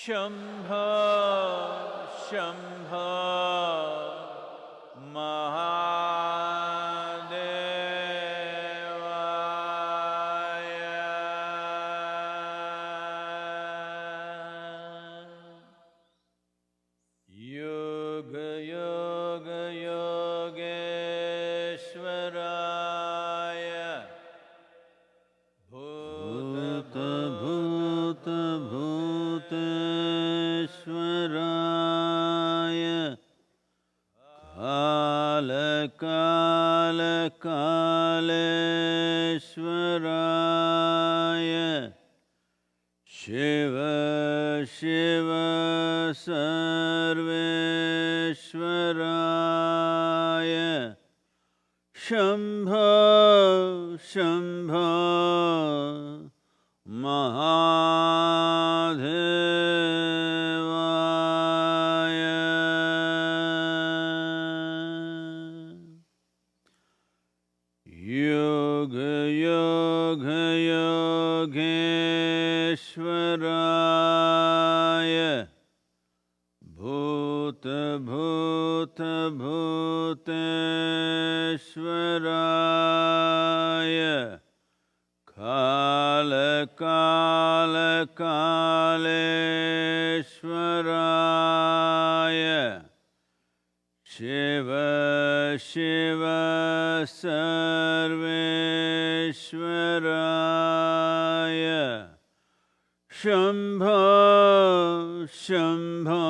Shambho, Shambho, Mahadevaya. Yoga, Yoga, Yogeshwaraya. Bhuta, Bhuta, Bhuteshwaraya. Kala, Kala, Kaleshwaraya. Shiva, Shiva, Sarveshwaraya. Shambho, Shambho, Mahadevaya. Yoga, Yoga, Yogeshwaraya. Bhuta, Bhuta, Bhuteshwaraya. Kala, Kala, Kaleshwaraya. Shiva, Shiva, Sarveshwaraya. Shambho, Shambho,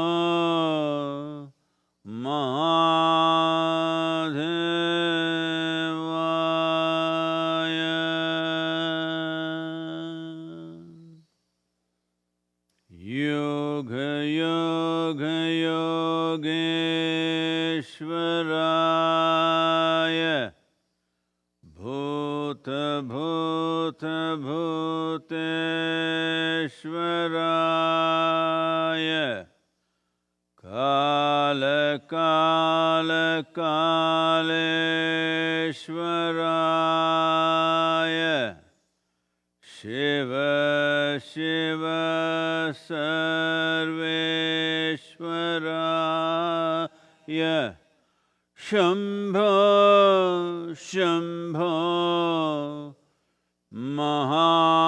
Mahadevaya. Yoga, Yoga, Yogeshwaraya. Bhuta, Bhuta, Bhuteshwaraya. Kala, Kala, Kaleshwaraya. Shiva, Shiva, Sarveshwaraya. Shambho, Shambho, Mahadevaya.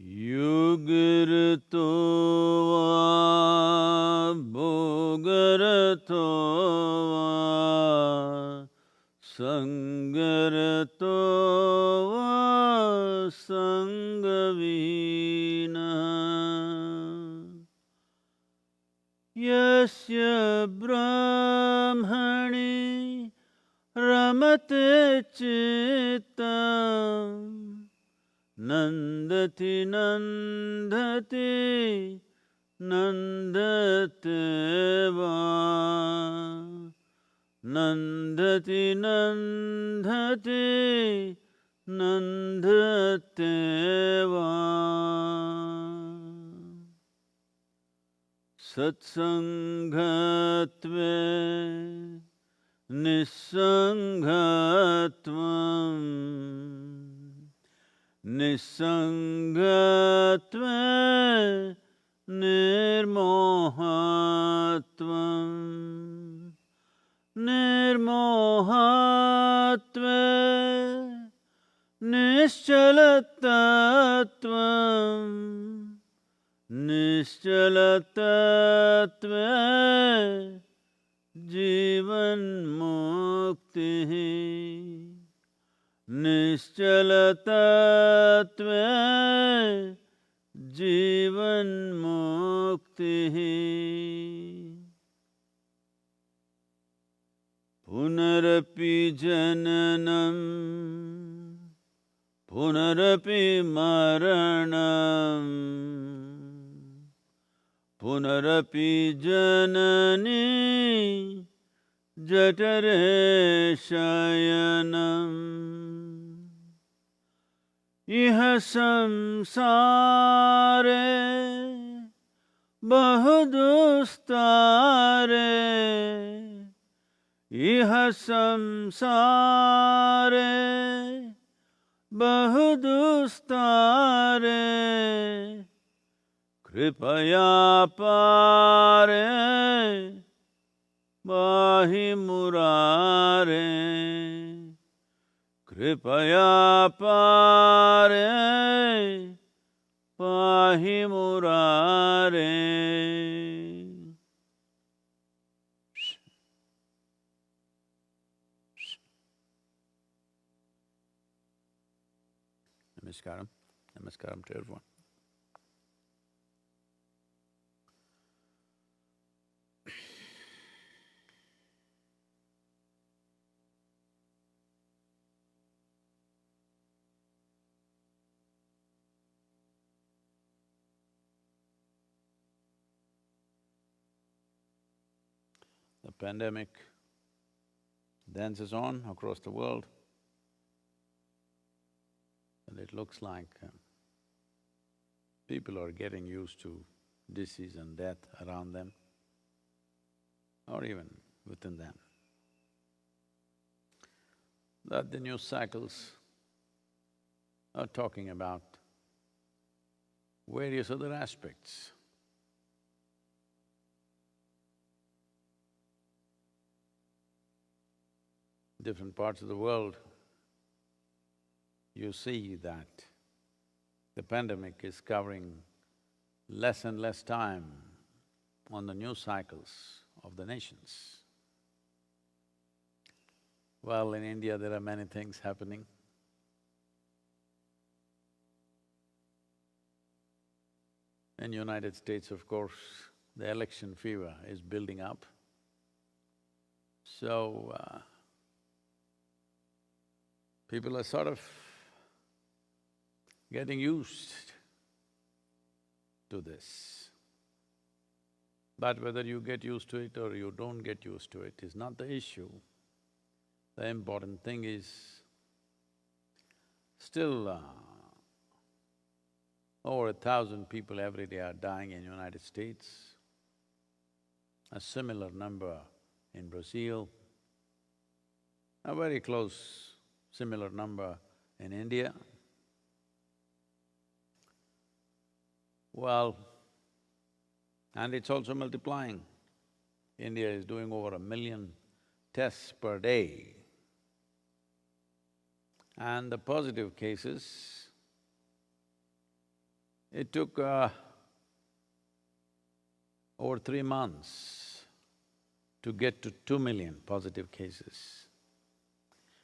Yugirto va bhogarto va sangarto va sangavina yasya brahmani ramate chitam Nandati nandati nandate va Nandati nandati nandate va Satsangatve nisangatvam Nisangatve nirmohatvam Nirmohatve nischalatatvam Nischalatatve jivan muktihi Nischalatatve jivan muktihi Punarapi jananam Punarapi maranam Punarapi janani Jatare shayanam Iha samsare bahudustare Iha samsare bahudustare Kripaya pare Bahi murare Kripaya pare Pahi murare Namaskaram. Namaskaram to everyone. The pandemic dances on across the world, and it looks like people are getting used to disease and death around them, or even within them. That the news cycles are talking about various other aspects. Different parts of the world, you see that the pandemic is covering less and less time on the news cycles of the nations. Well, in India there are many things happening. In United States, of course, the election fever is building up. So, people are sort of getting used to this. But whether you get used to it or you don't get used to it is not the issue. The important thing is, still over 1,000 people every day are dying in United States, a similar number in Brazil, a very close similar number in India. Well, and it's also multiplying. India is doing over 1 million tests per day. And the positive cases It took over 3 months to get to 2 million positive cases.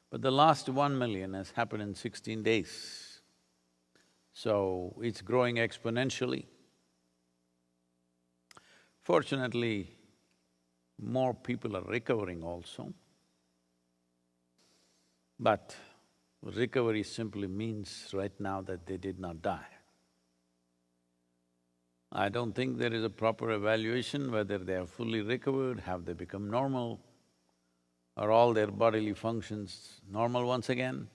But the last 1 million has happened in 16 days. So it's growing exponentially. Fortunately, more people are recovering also. But recovery simply means right now that they did not die. I don't think there is a proper evaluation whether they are fully recovered, have they become normal, are all their bodily functions normal once again.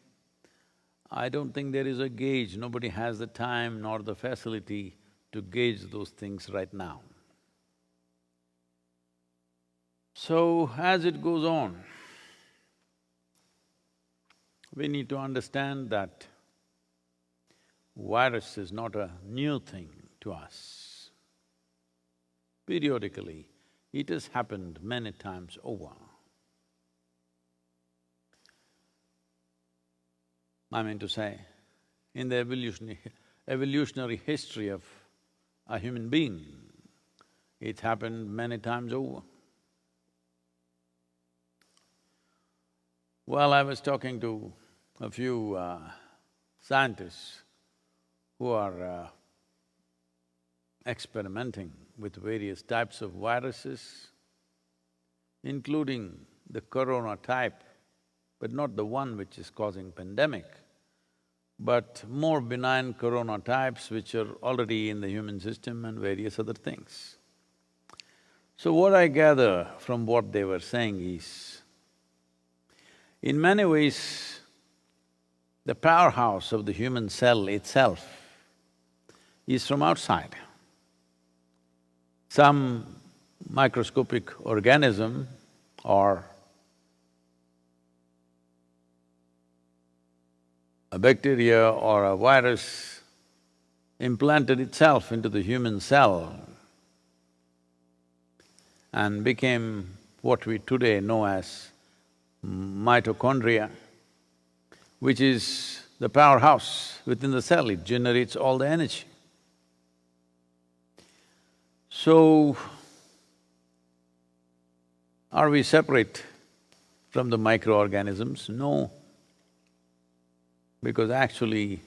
I don't think there is a gauge, nobody has the time nor the facility to gauge those things right now. So, as it goes on, we need to understand that virus is not a new thing to us. Periodically, it has happened many times over. I mean to say, in the evolutionary history of a human being, it happened many times over. Well, I was talking to a few scientists who are experimenting with various types of viruses, including the corona type, but not the one which is causing pandemic, but more benign corona types which are already in the human system and various other things. So what I gather from what they were saying is, in many ways, the powerhouse of the human cell itself is from outside. Some microscopic organism or a bacteria or a virus implanted itself into the human cell and became what we today know as mitochondria, which is the powerhouse within the cell, it generates all the energy. So, are we separate from the microorganisms? No. Because actually,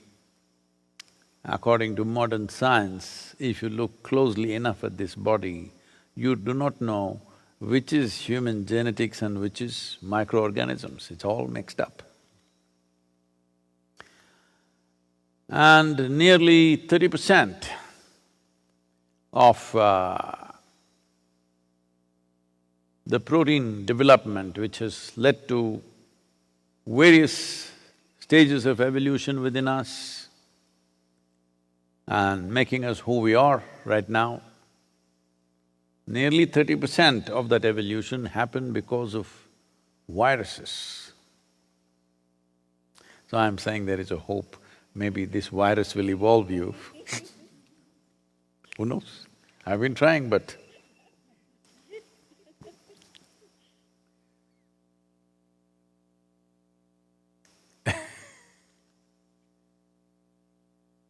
according to modern science, if you look closely enough at this body, you do not know which is human genetics and which is microorganisms, it's all mixed up. And nearly 30% of the protein development which has led to various stages of evolution within us and making us who we are right now, nearly 30% of that evolution happened because of viruses. So I'm saying there is a hope, maybe this virus will evolve you. Who knows? I've been trying, but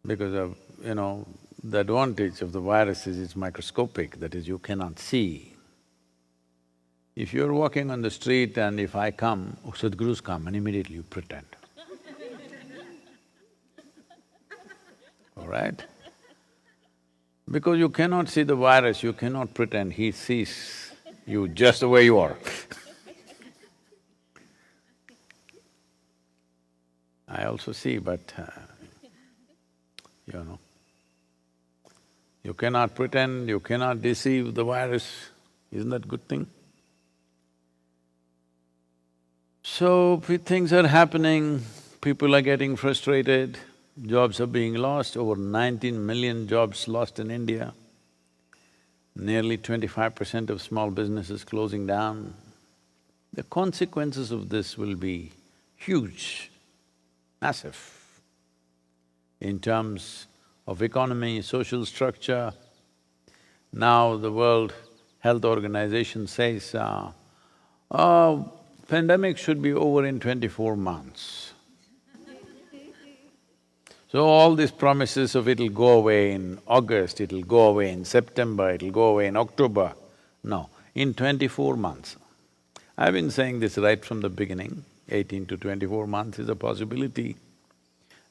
because of, the advantage of the virus is it's microscopic, that is, you cannot see. If you're walking on the street and if I come, oh, Sadhguru's come, and immediately you pretend. All right? Because you cannot see the virus, you cannot pretend, he sees you just the way you are. I also see, but you cannot pretend, you cannot deceive the virus, isn't that a good thing? So, things are happening, people are getting frustrated, jobs are being lost, over 19 million jobs lost in India, nearly 25% of small businesses closing down. The consequences of this will be huge, massive, in terms of economy, social structure. Now the World Health Organization says, pandemic should be over in 24 months. So all these promises of it'll go away in August, it'll go away in September, it'll go away in October, no, in 24 months. I've been saying this right from the beginning, 18 to 24 months is a possibility.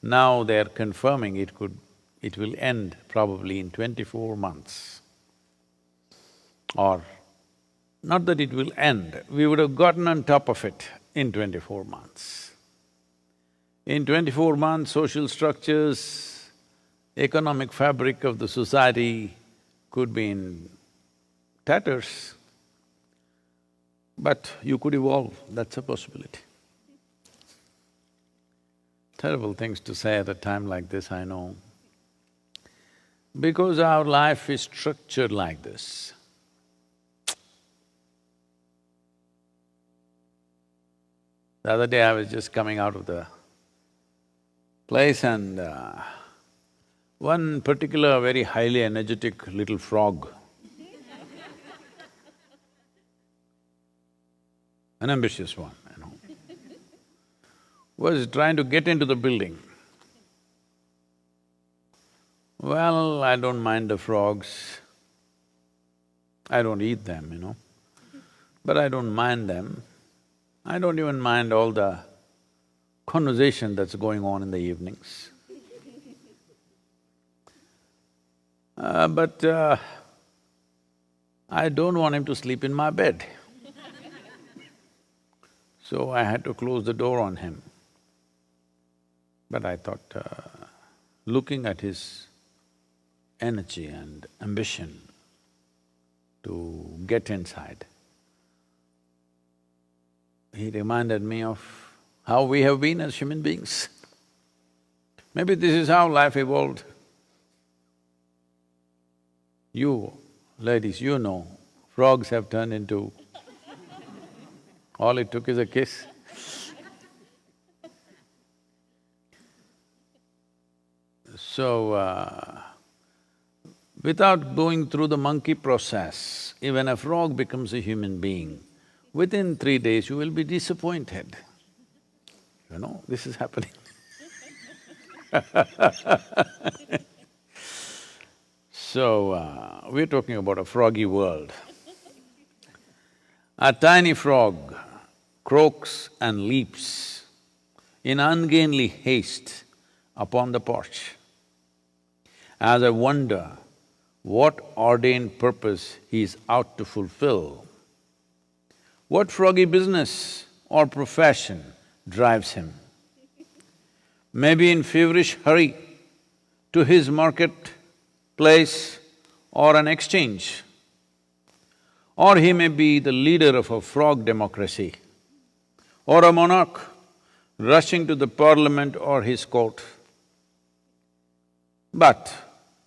Now they're confirming it will end probably in 24 months. Or, not that it will end, we would have gotten on top of it in 24 months. In 24 months, social structures, economic fabric of the society could be in tatters, but you could evolve, that's a possibility. Terrible things to say at a time like this, I know. Because our life is structured like this. The other day I was just coming out of the place and one particular very highly energetic little frog, an ambitious one, was trying to get into the building. Well, I don't mind the frogs. I don't eat them, but I don't mind them. I don't even mind all the conversation that's going on in the evenings. But I don't want him to sleep in my bed. So I had to close the door on him. But I thought, looking at his energy and ambition to get inside, he reminded me of how we have been as human beings. Maybe this is how life evolved. You, ladies, you know, frogs have turned into… all it took is a kiss. So, without going through the monkey process, even a frog becomes a human being. Within 3 days, you will be disappointed. This is happening. So, we're talking about a froggy world. A tiny frog croaks and leaps in ungainly haste upon the porch. As I wonder what ordained purpose he is out to fulfill, what froggy business or profession drives him? Maybe in feverish hurry to his marketplace or an exchange. Or he may be the leader of a frog democracy, or a monarch rushing to the parliament or his court. But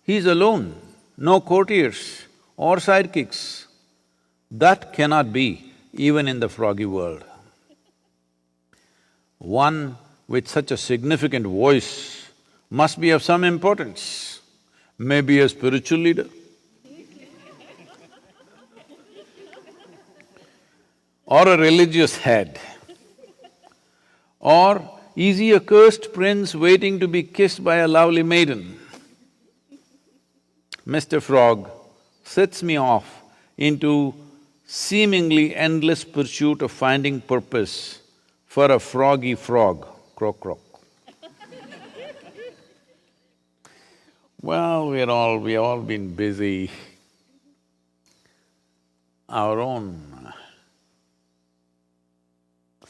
he's alone, no courtiers or sidekicks. That cannot be even in the froggy world. One with such a significant voice must be of some importance, maybe a spiritual leader. Or a religious head. Or is he a cursed prince waiting to be kissed by a lovely maiden? Mr. Frog sets me off into seemingly endless pursuit of finding purpose for a froggy frog, croak croak. Well, we all been busy. Our own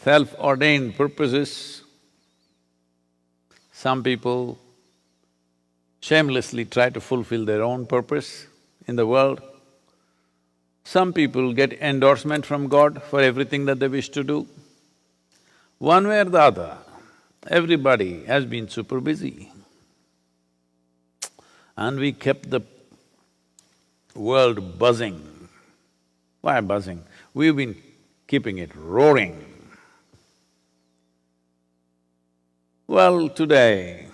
self-ordained purposes. Some people shamelessly try to fulfill their own purpose in the world. Some people get endorsement from God for everything that they wish to do. One way or the other, everybody has been super busy. And we kept the world buzzing. Why buzzing? We've been keeping it roaring. Well, today,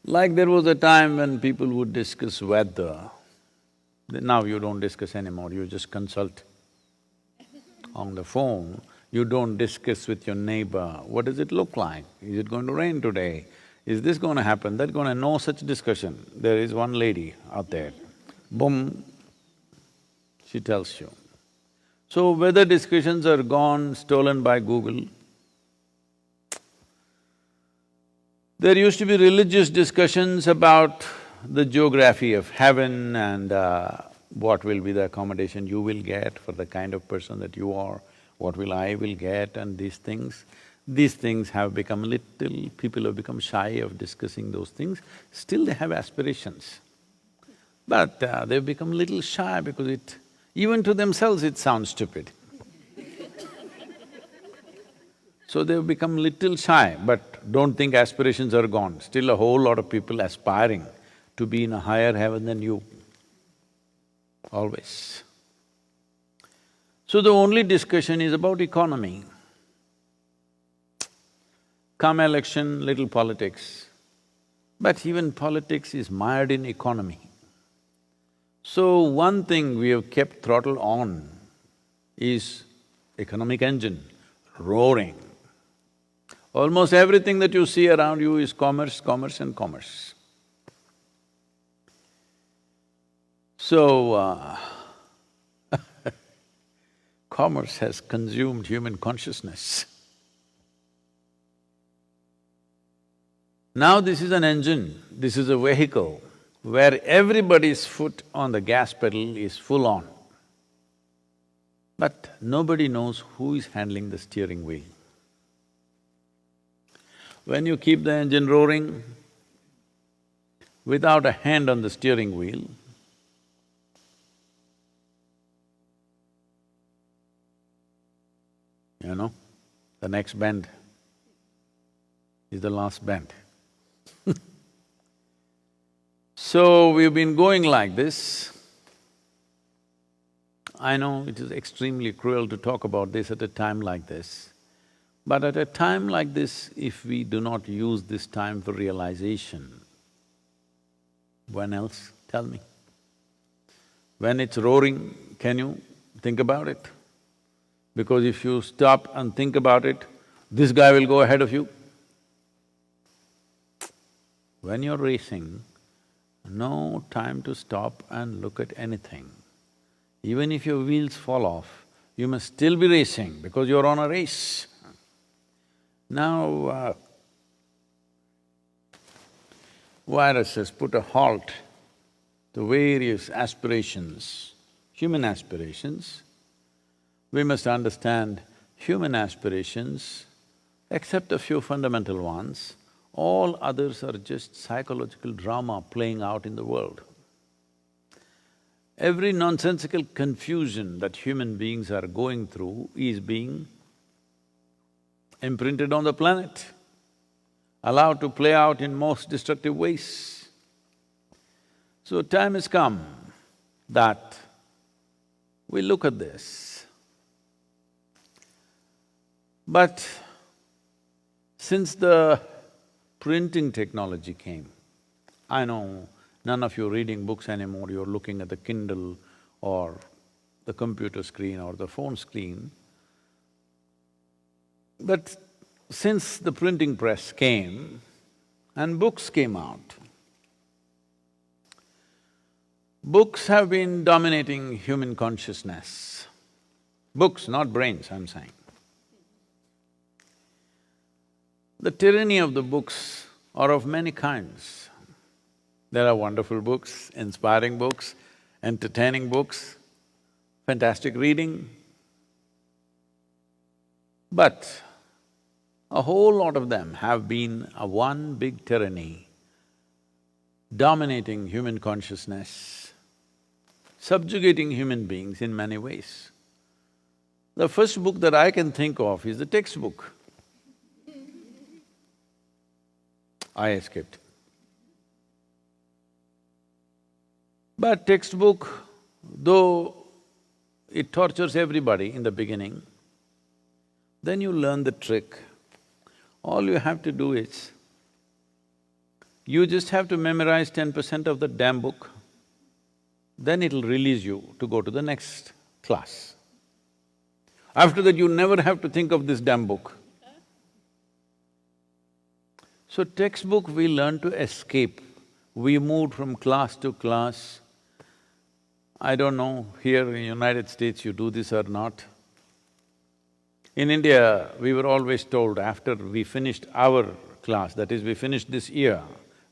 like there was a time when people would discuss weather, now you don't discuss anymore, you just consult on the phone. You don't discuss with your neighbor, what does it look like? Is it going to rain today? Is this going to happen, that going to… No such discussion. There is one lady out there, boom, she tells you. So whether discussions are gone, stolen by Google, there used to be religious discussions about the geography of heaven and what will be the accommodation you will get for the kind of person that you are, what will I will get and these things. These things have become little… people have become shy of discussing those things. Still they have aspirations. But they've become little shy because it… even to themselves it sounds stupid. So they've become little shy, but don't think aspirations are gone. Still a whole lot of people aspiring to be in a higher heaven than you, always. So the only discussion is about economy. Come election, little politics. But even politics is mired in economy. So one thing we have kept throttle on is economic engine, roaring. Almost everything that you see around you is commerce, commerce and commerce. So, commerce has consumed human consciousness. Now this is an engine, this is a vehicle where everybody's foot on the gas pedal is full on. But nobody knows who is handling the steering wheel. When you keep the engine roaring without a hand on the steering wheel, you know, the next bend is the last bend. So we've been going like this. I know it is extremely cruel to talk about this at a time like this. But at a time like this, if we do not use this time for realization, when else? Tell me. When it's roaring, can you think about it? Because if you stop and think about it, this guy will go ahead of you. When you're racing, no time to stop and look at anything. Even if your wheels fall off, you must still be racing because you're on a race. Now, virus has put a halt to various aspirations, human aspirations. We must understand human aspirations, except a few fundamental ones, all others are just psychological drama playing out in the world. Every nonsensical confusion that human beings are going through is being imprinted on the planet, allowed to play out in most destructive ways. So time has come that we look at this. But since the printing technology came, I know none of you are reading books anymore, you're looking at the Kindle or the computer screen or the phone screen. But since the printing press came and books came out, books have been dominating human consciousness. Books, not brains, I'm saying. The tyranny of the books are of many kinds. There are wonderful books, inspiring books, entertaining books, fantastic reading. But a whole lot of them have been a one big tyranny, dominating human consciousness, subjugating human beings in many ways. The first book that I can think of is the textbook. I escaped. But textbook, though it tortures everybody in the beginning, then you learn the trick. All you have to do is, you just have to memorize 10% of the damn book, then it'll release you to go to the next class. After that, you never have to think of this damn book. So textbook we learn to escape. We moved from class to class. I don't know, here in United States you do this or not. In India, we were always told after we finished our class, that is, we finished this year,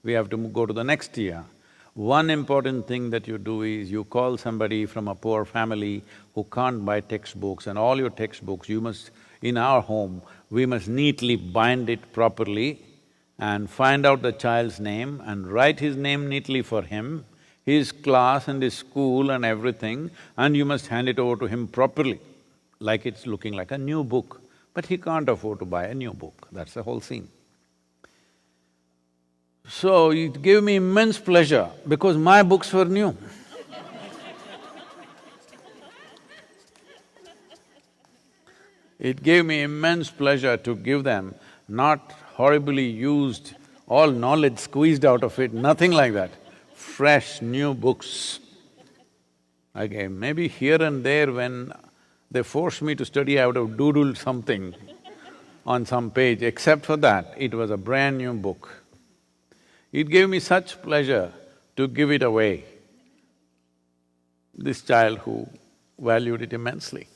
we have to go to the next year. One important thing that you do is you call somebody from a poor family who can't buy textbooks, and all your textbooks you must… in our home, we must neatly bind it properly and find out the child's name and write his name neatly for him, his class and his school and everything, and you must hand it over to him properly, like it's looking like a new book. But he can't afford to buy a new book, that's the whole scene. So it gave me immense pleasure because my books were new. It gave me immense pleasure to give them not horribly used, all knowledge squeezed out of it, nothing like that. Fresh, new books. I gave… maybe here and there when they forced me to study, I would have doodled something on some page. Except for that, it was a brand new book. It gave me such pleasure to give it away, this child who valued it immensely.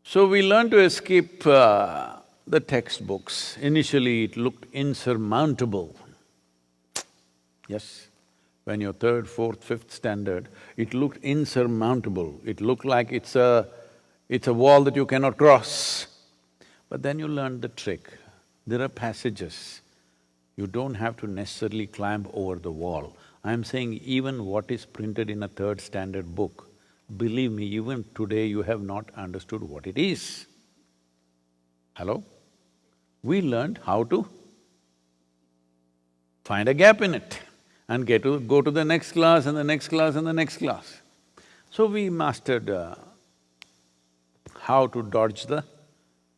So we learned to escape the textbooks. Initially it looked insurmountable. Yes, when you're third, fourth, fifth standard, it looked insurmountable. It looked like it's a wall that you cannot cross. But then you learned the trick. There are passages. You don't have to necessarily climb over the wall. I'm saying even what is printed in a third standard book, believe me, even today you have not understood what it is. Hello? We learned how to find a gap in it and go to the next class and the next class and the next class. So we mastered how to dodge the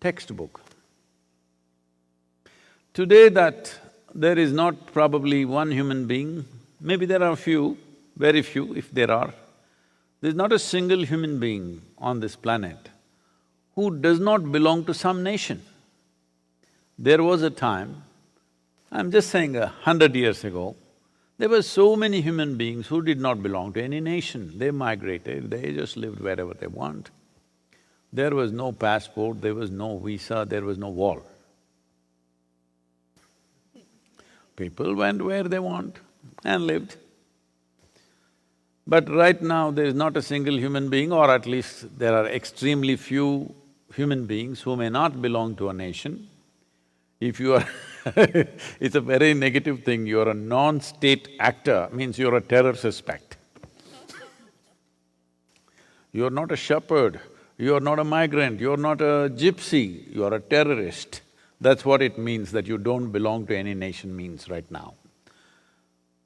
textbook. Today that there is not probably one human being, maybe there are few, very few if there are, there's not a single human being on this planet who does not belong to some nation. There was a time, I'm just saying 100 years ago, there were so many human beings who did not belong to any nation. They migrated, they just lived wherever they want. There was no passport, there was no visa, there was no wall. People went where they want and lived. But right now there is not a single human being, or at least there are extremely few human beings who may not belong to a nation. If you are it's a very negative thing, you're a non-state actor, means you're a terror suspect. You're not a shepherd, you're not a migrant, you're not a gypsy, you're a terrorist. That's what it means, that you don't belong to any nation means right now.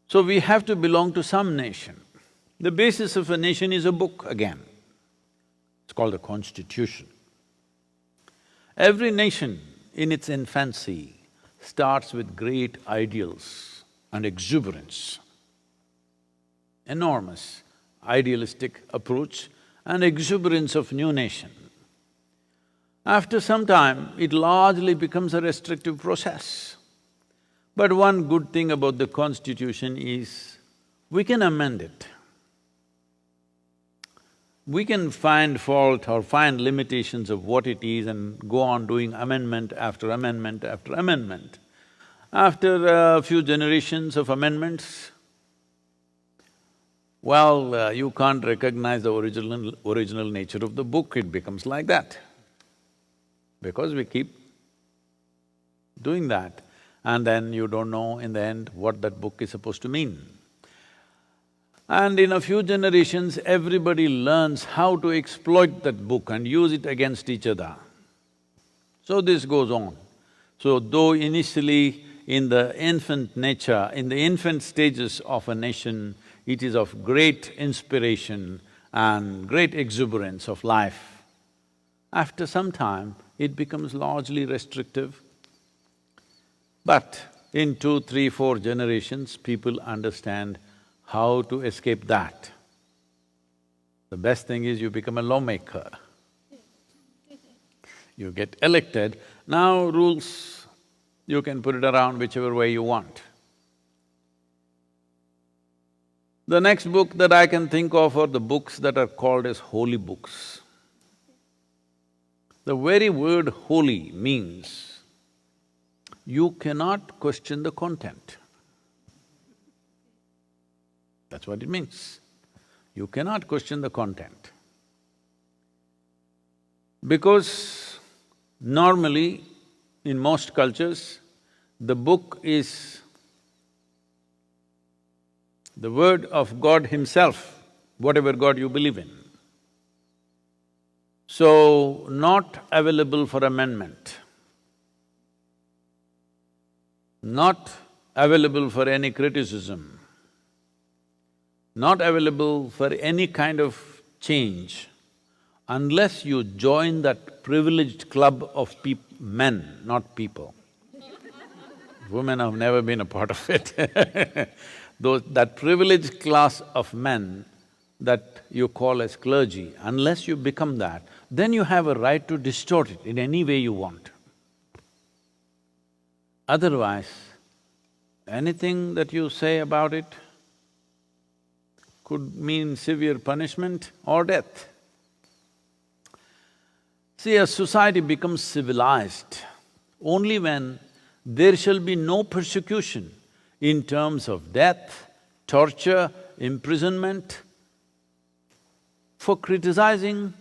So we have to belong to some nation. The basis of a nation is a book again. It's called the Constitution. Every nation in its infancy starts with great ideals and exuberance, enormous idealistic approach and exuberance of new nation. After some time, it largely becomes a restrictive process. But one good thing about the Constitution is, we can amend it. We can find fault or find limitations of what it is and go on doing amendment after amendment after amendment. After a few generations of amendments, well, you can't recognize the original nature of the book, it becomes like that. Because we keep doing that, and then you don't know in the end what that book is supposed to mean. And in a few generations, everybody learns how to exploit that book and use it against each other. So this goes on. So though initially in the infant nature, in the infant stages of a nation, it is of great inspiration and great exuberance of life, after some time, it becomes largely restrictive. But in 2, 3, 4 generations, people understand how to escape that. The best thing is you become a lawmaker. You get elected, now rules You can put it around whichever way you want. The next book that I can think of are the books that are called as holy books. The very word holy means you cannot question the content. That's what it means. You cannot question the content. Because normally, in most cultures, the book is the word of God Himself, whatever God you believe in. So, not available for amendment, not available for any criticism, not available for any kind of change, unless you join that privileged club of men, not people. Women have never been a part of it. That privileged class of men that you call as clergy, unless you become that, then you have a right to distort it in any way you want. Otherwise, anything that you say about it could mean severe punishment or death. See, a society becomes civilized only when there shall be no persecution in terms of death, torture, imprisonment, for criticizing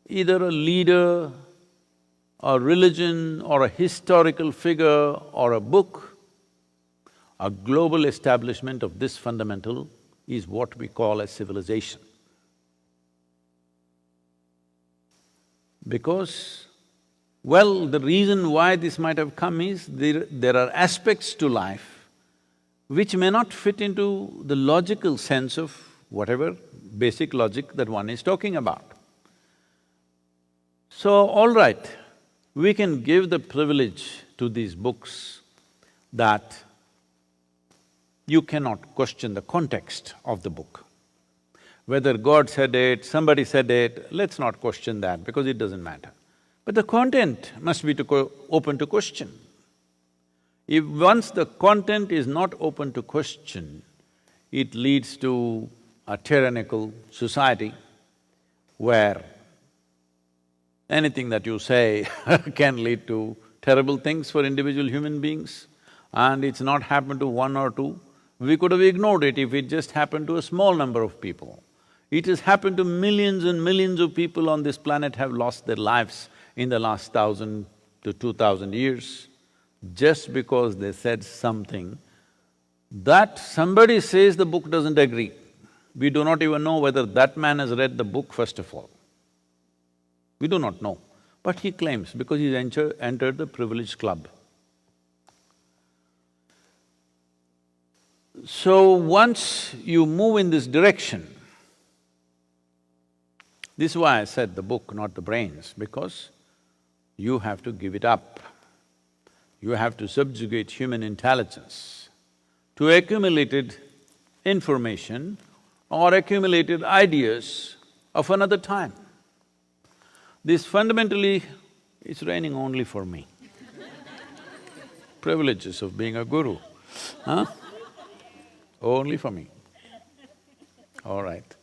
either a leader, a religion, or a historical figure, or a book. A global establishment of this fundamental is what we call as civilization. Because, well, the reason why this might have come is there are aspects to life which may not fit into the logical sense of whatever basic logic that one is talking about. So, all right, we can give the privilege to these books that you cannot question the context of the book. Whether God said it, somebody said it, let's not question that because it doesn't matter. But the content must be open to question. If once the content is not open to question, it leads to a tyrannical society where anything that you say can lead to terrible things for individual human beings. And it's not happened to one or two. We could have ignored it if it just happened to a small number of people. It has happened to millions and millions of people on this planet have lost their lives in the last 1,000 to 2,000 years, just because they said something that somebody says the book doesn't agree. We do not even know whether that man has read the book, first of all. We do not know, but he claims because he's entered the privileged club. So once you move in this direction, this is why I said the book, not the brains, because you have to give it up. You have to subjugate human intelligence to accumulated information or accumulated ideas of another time. This fundamentally, it's raining only for me. Privileges of being a guru, huh? Only for me. All right.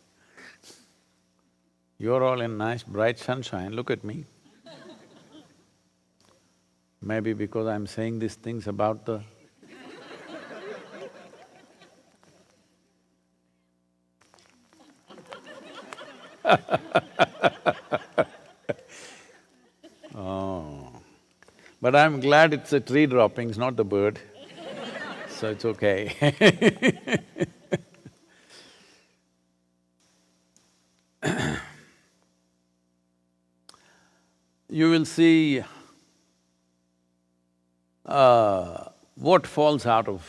You're all in nice bright sunshine, look at me. Maybe because I'm saying these things about the… Oh, but I'm glad it's the tree droppings, not the bird, so it's okay. You will see what falls out of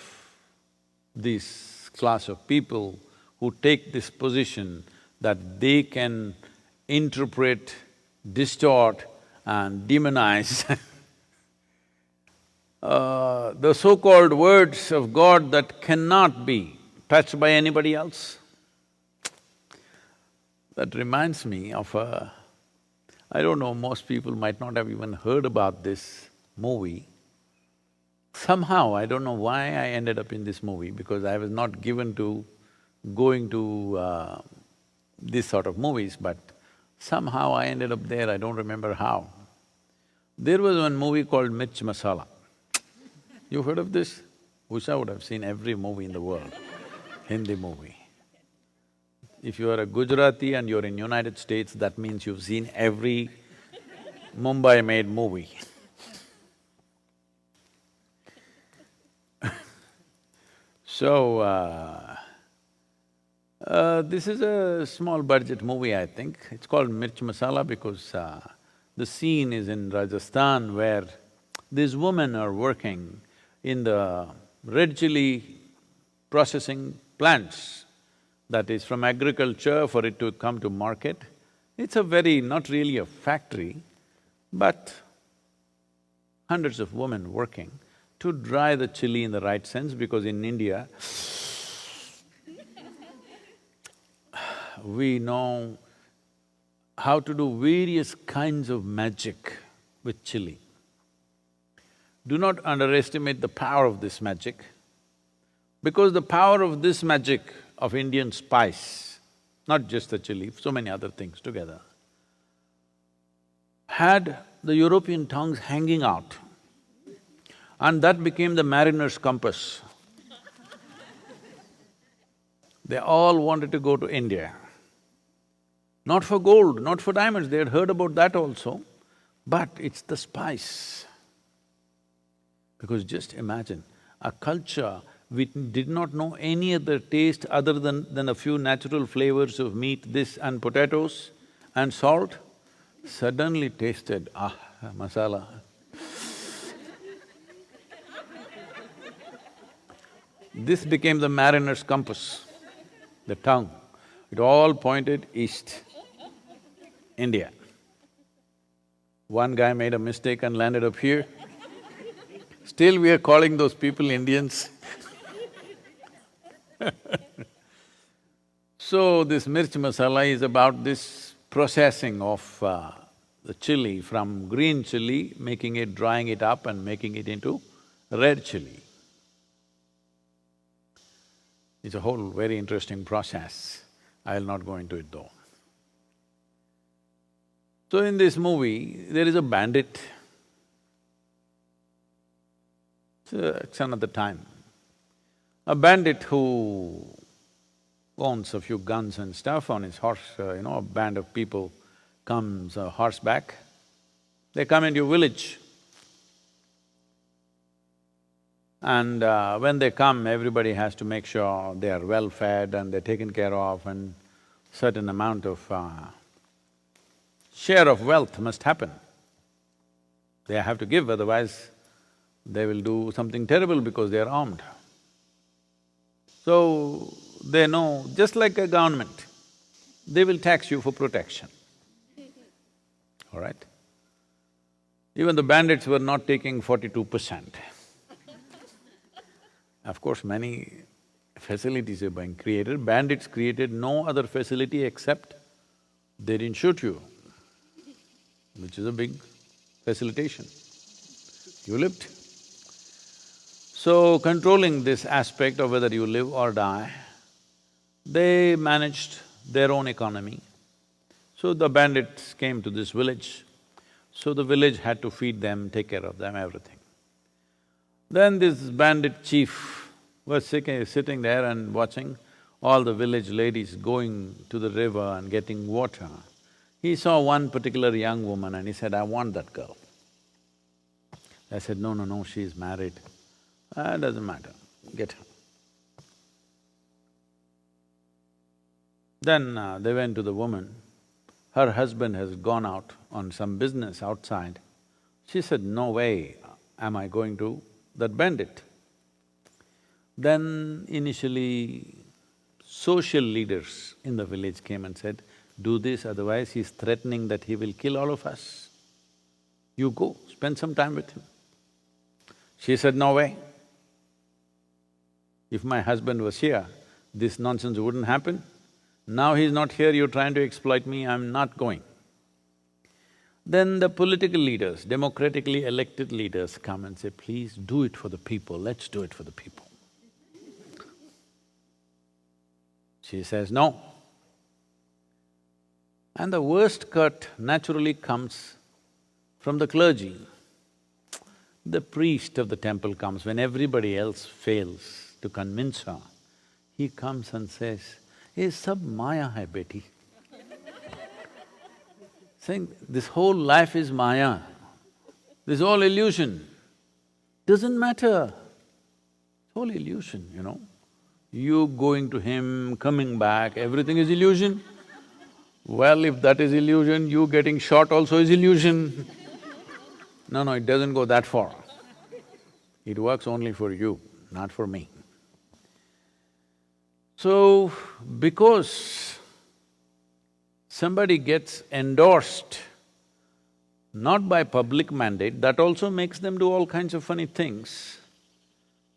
this class of people who take this position that they can interpret, distort and demonize the so-called words of God that cannot be touched by anybody else. That reminds me of I don't know, most people might not have even heard about this movie. Somehow, I don't know why I ended up in this movie, because I was not given to going to this sort of movies, but somehow I ended up there, I don't remember how. There was one movie called Mirch Masala. You heard of this? Usha would have seen every movie in the world, Hindi movie. If you are a Gujarati and you're in United States, that means you've seen every Mumbai-made movie. So, this is a small budget movie, I think. It's called Mirch Masala because the scene is in Rajasthan where these women are working in the red chili processing plants, that is from agriculture for it to come to market. It's a very… not really a factory, but hundreds of women working to dry the chili in the right sense, because in India, we know how to do various kinds of magic with chili. Do not underestimate the power of this magic, because the power of this magic of Indian spice, not just the chili, so many other things together, had the European tongues hanging out, and that became the mariner's compass. They all wanted to go to India. Not for gold, not for diamonds, they had heard about that also, but it's the spice. Because just imagine, a culture which did not know any other taste other than a few natural flavors of meat, this and potatoes and salt, suddenly tasted, masala. This became the mariner's compass, the tongue. It all pointed east, India. One guy made a mistake and landed up here. Still we are calling those people Indians. So this mirch masala is about this processing of the chili from green chili, making it, drying it up and making it into red chili. It's a whole very interesting process. I'll not go into it though. So in this movie, there is a bandit. It's another time. A bandit who owns a few guns and stuff on his horse, a band of people comes horseback. They come into a village. And when they come, everybody has to make sure they are well fed and they're taken care of, and certain amount of share of wealth must happen. They have to give, otherwise they will do something terrible because they are armed. So, they know, just like a government, they will tax you for protection, all right? Even the bandits were not taking 42%. Of course, many facilities are being created. Bandits created no other facility except they didn't shoot you, which is a big facilitation. You lived. So, controlling this aspect of whether you live or die, they managed their own economy. So the bandits came to this village, so the village had to feed them, take care of them, everything. Then this bandit chief was sitting there and watching all the village ladies going to the river and getting water. He saw one particular young woman and he said, "I want that girl." I said, "No, no, no, she's married." Doesn't matter, get her." Then they went to the woman. Her husband has gone out on some business outside. She said, "No way am I going to that bandit." Then initially, social leaders in the village came and said, "Do this, otherwise he's threatening that he will kill all of us. You go, spend some time with him." She said, "No way. If my husband was here, this nonsense wouldn't happen. Now he's not here, you're trying to exploit me, I'm not going." Then the political leaders, democratically elected leaders come and say, please do it for the people, let's do it for the people. She says no. And the worst cut naturally comes from the clergy. The priest of the temple comes when everybody else fails to convince her. He comes and says, "Ye sab maya hai beti." Saying, this whole life is maya, this all illusion. Doesn't matter, it's all illusion, you know. You going to him, coming back, everything is illusion. Well, if that is illusion, you getting shot also is illusion. No, it doesn't go that far. It works only for you, not for me. So, because somebody gets endorsed not by public mandate, that also makes them do all kinds of funny things.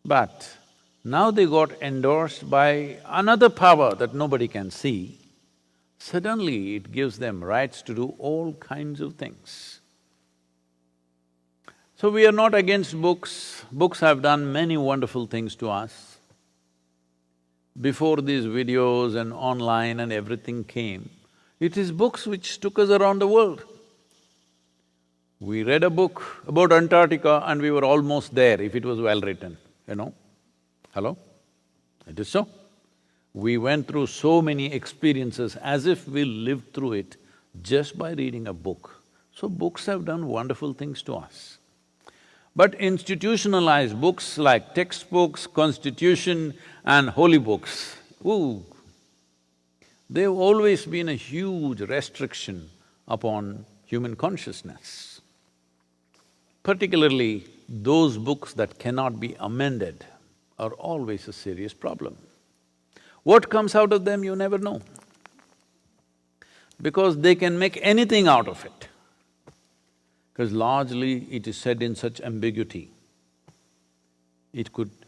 But now they got endorsed by another power that nobody can see, suddenly it gives them rights to do all kinds of things. So we are not against books. Books have done many wonderful things to us. Before these videos and online and everything came, it is books which took us around the world. We read a book about Antarctica and we were almost there if it was well written, you know. Hello? It is so. We went through so many experiences as if we lived through it just by reading a book. So books have done wonderful things to us. But institutionalized books like textbooks, constitution and holy books, ooh, they've always been a huge restriction upon human consciousness. Particularly those books that cannot be amended are always a serious problem. What comes out of them, you never know, because they can make anything out of it, because largely it is said in such ambiguity.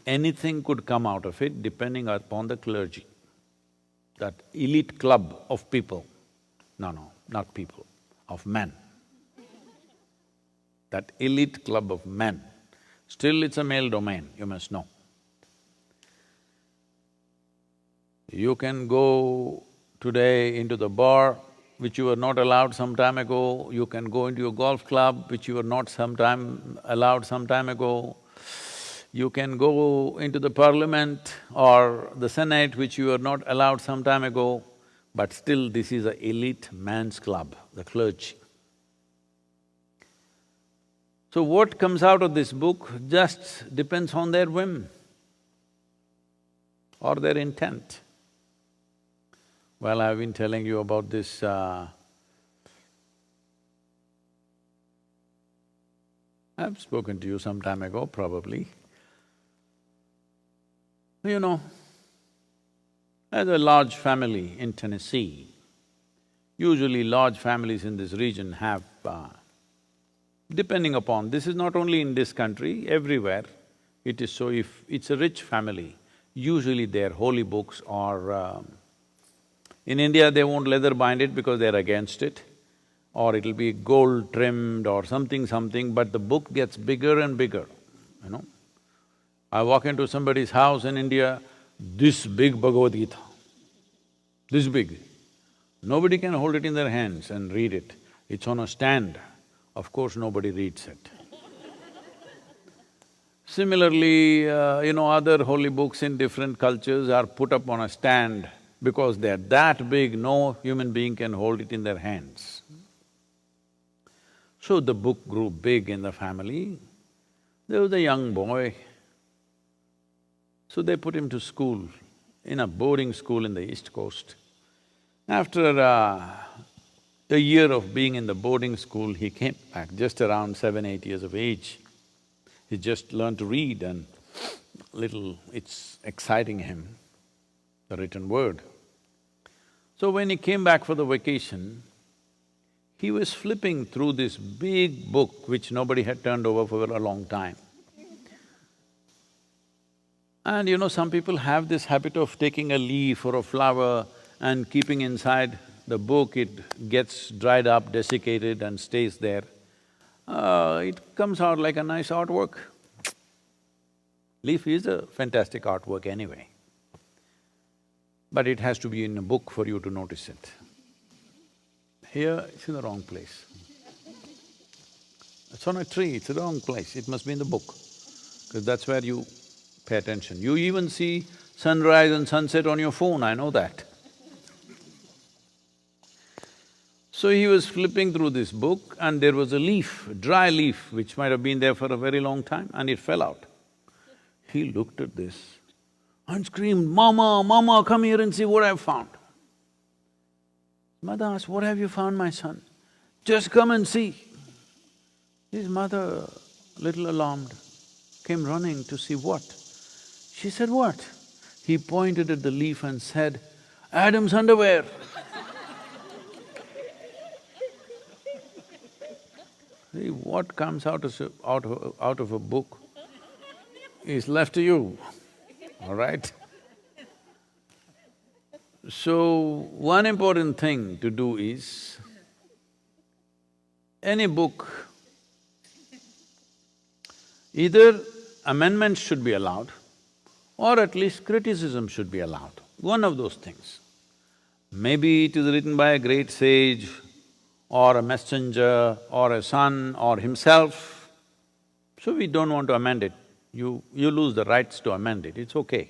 Anything could come out of it depending upon the clergy, that elite club of people. No, not people, of men. That elite club of men. Still it's a male domain, you must know. You can go today into the bar, which you were not allowed some time ago. You can go into a golf club, which you were not allowed some time ago. You can go into the parliament or the senate, which you were not allowed some time ago, but still this is an elite man's club, the clergy. So what comes out of this book just depends on their whim or their intent. Well, I've been telling you about this I've spoken to you some time ago, probably. You know, as a large family in Tennessee, usually large families in this region have, depending upon… this is not only in this country, everywhere it is so. If it's a rich family, usually their holy books are… in India, they won't leather bind it because they're against it, or it'll be gold trimmed or something, but the book gets bigger and bigger, you know. I walk into somebody's house in India, this big Bhagavad Gita, this big. Nobody can hold it in their hands and read it. It's on a stand. Of course, nobody reads it. Similarly, other holy books in different cultures are put up on a stand because they're that big, no human being can hold it in their hands. So the book grew big in the family. There was a young boy, so they put him to school, in a boarding school in the East Coast. After a year of being in the boarding school, he came back, just around 7, 8 years of age. He just learned to read and it's exciting him, the written word. So when he came back for the vacation, he was flipping through this big book which nobody had turned over for a long time. And some people have this habit of taking a leaf or a flower and keeping inside the book, it gets dried up, desiccated and stays there. It comes out like a nice artwork. Leaf is a fantastic artwork anyway, but it has to be in a book for you to notice it. Here, it's in the wrong place. It's on a tree, it's the wrong place, it must be in the book, because that's where you pay attention. You even see sunrise and sunset on your phone, I know that. So he was flipping through this book and there was a leaf, a dry leaf, which might have been there for a very long time, and it fell out. He looked at this and screamed, "Mama, Mama, come here and see what I've found." Mother asked, "What have you found, my son?" "Just come and see." His mother, little alarmed, came running to see what. She said, "What?" He pointed at the leaf and said, "Adam's underwear." See, what comes out of a book is left to you, all right? So, one important thing to do is, any book, either amendments should be allowed or at least criticism should be allowed, one of those things. Maybe it is written by a great sage or a messenger or a son or himself, so we don't want to amend it. You lose the rights to amend it, it's okay.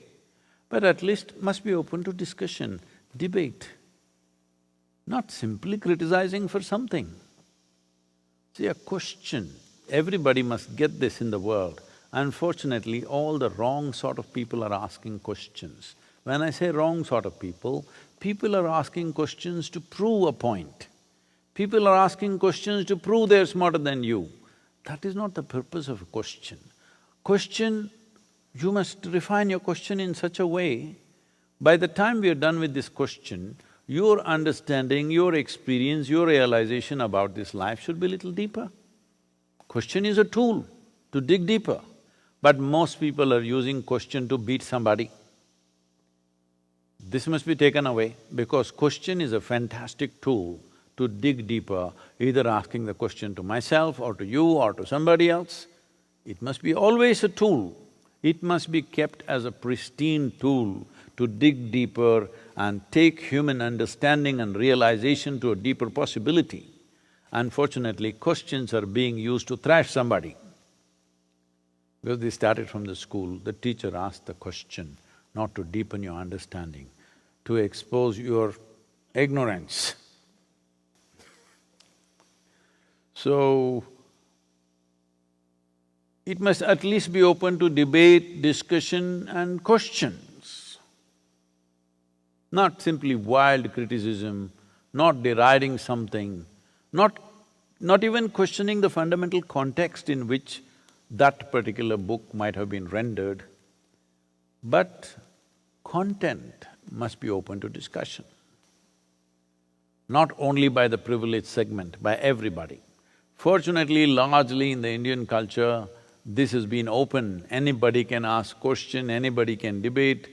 But at least must be open to discussion, debate, not simply criticizing for something. See, a question, everybody must get this in the world. Unfortunately, all the wrong sort of people are asking questions. When I say wrong sort of people, people are asking questions to prove a point. People are asking questions to prove they're smarter than you. That is not the purpose of a question. Question, you must refine your question in such a way, by the time we are done with this question, your understanding, your experience, your realization about this life should be little deeper. Question is a tool to dig deeper, but most people are using question to beat somebody. This must be taken away, because question is a fantastic tool to dig deeper, either asking the question to myself or to you or to somebody else. It must be always a tool. It must be kept as a pristine tool to dig deeper and take human understanding and realization to a deeper possibility. Unfortunately, questions are being used to thrash somebody. Because they started from the school, the teacher asked the question not to deepen your understanding, to expose your ignorance. So, it must at least be open to debate, discussion and questions. Not simply wild criticism, not deriding something, not even questioning the fundamental context in which that particular book might have been rendered, but content must be open to discussion. Not only by the privileged segment, by everybody. Fortunately, largely in the Indian culture, this has been open, anybody can ask question, anybody can debate.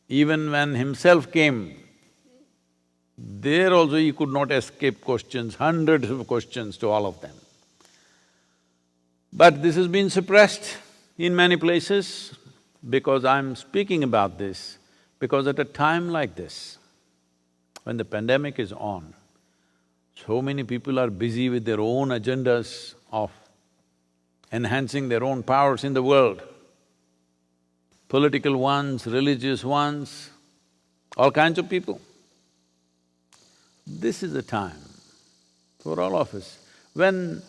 Even when himself came, there also he could not escape questions, hundreds of questions to all of them. But this has been suppressed in many places, because I'm speaking about this, because at a time like this, when the pandemic is on, so many people are busy with their own agendas of enhancing their own powers in the world, political ones, religious ones, all kinds of people. This is a time for all of us, when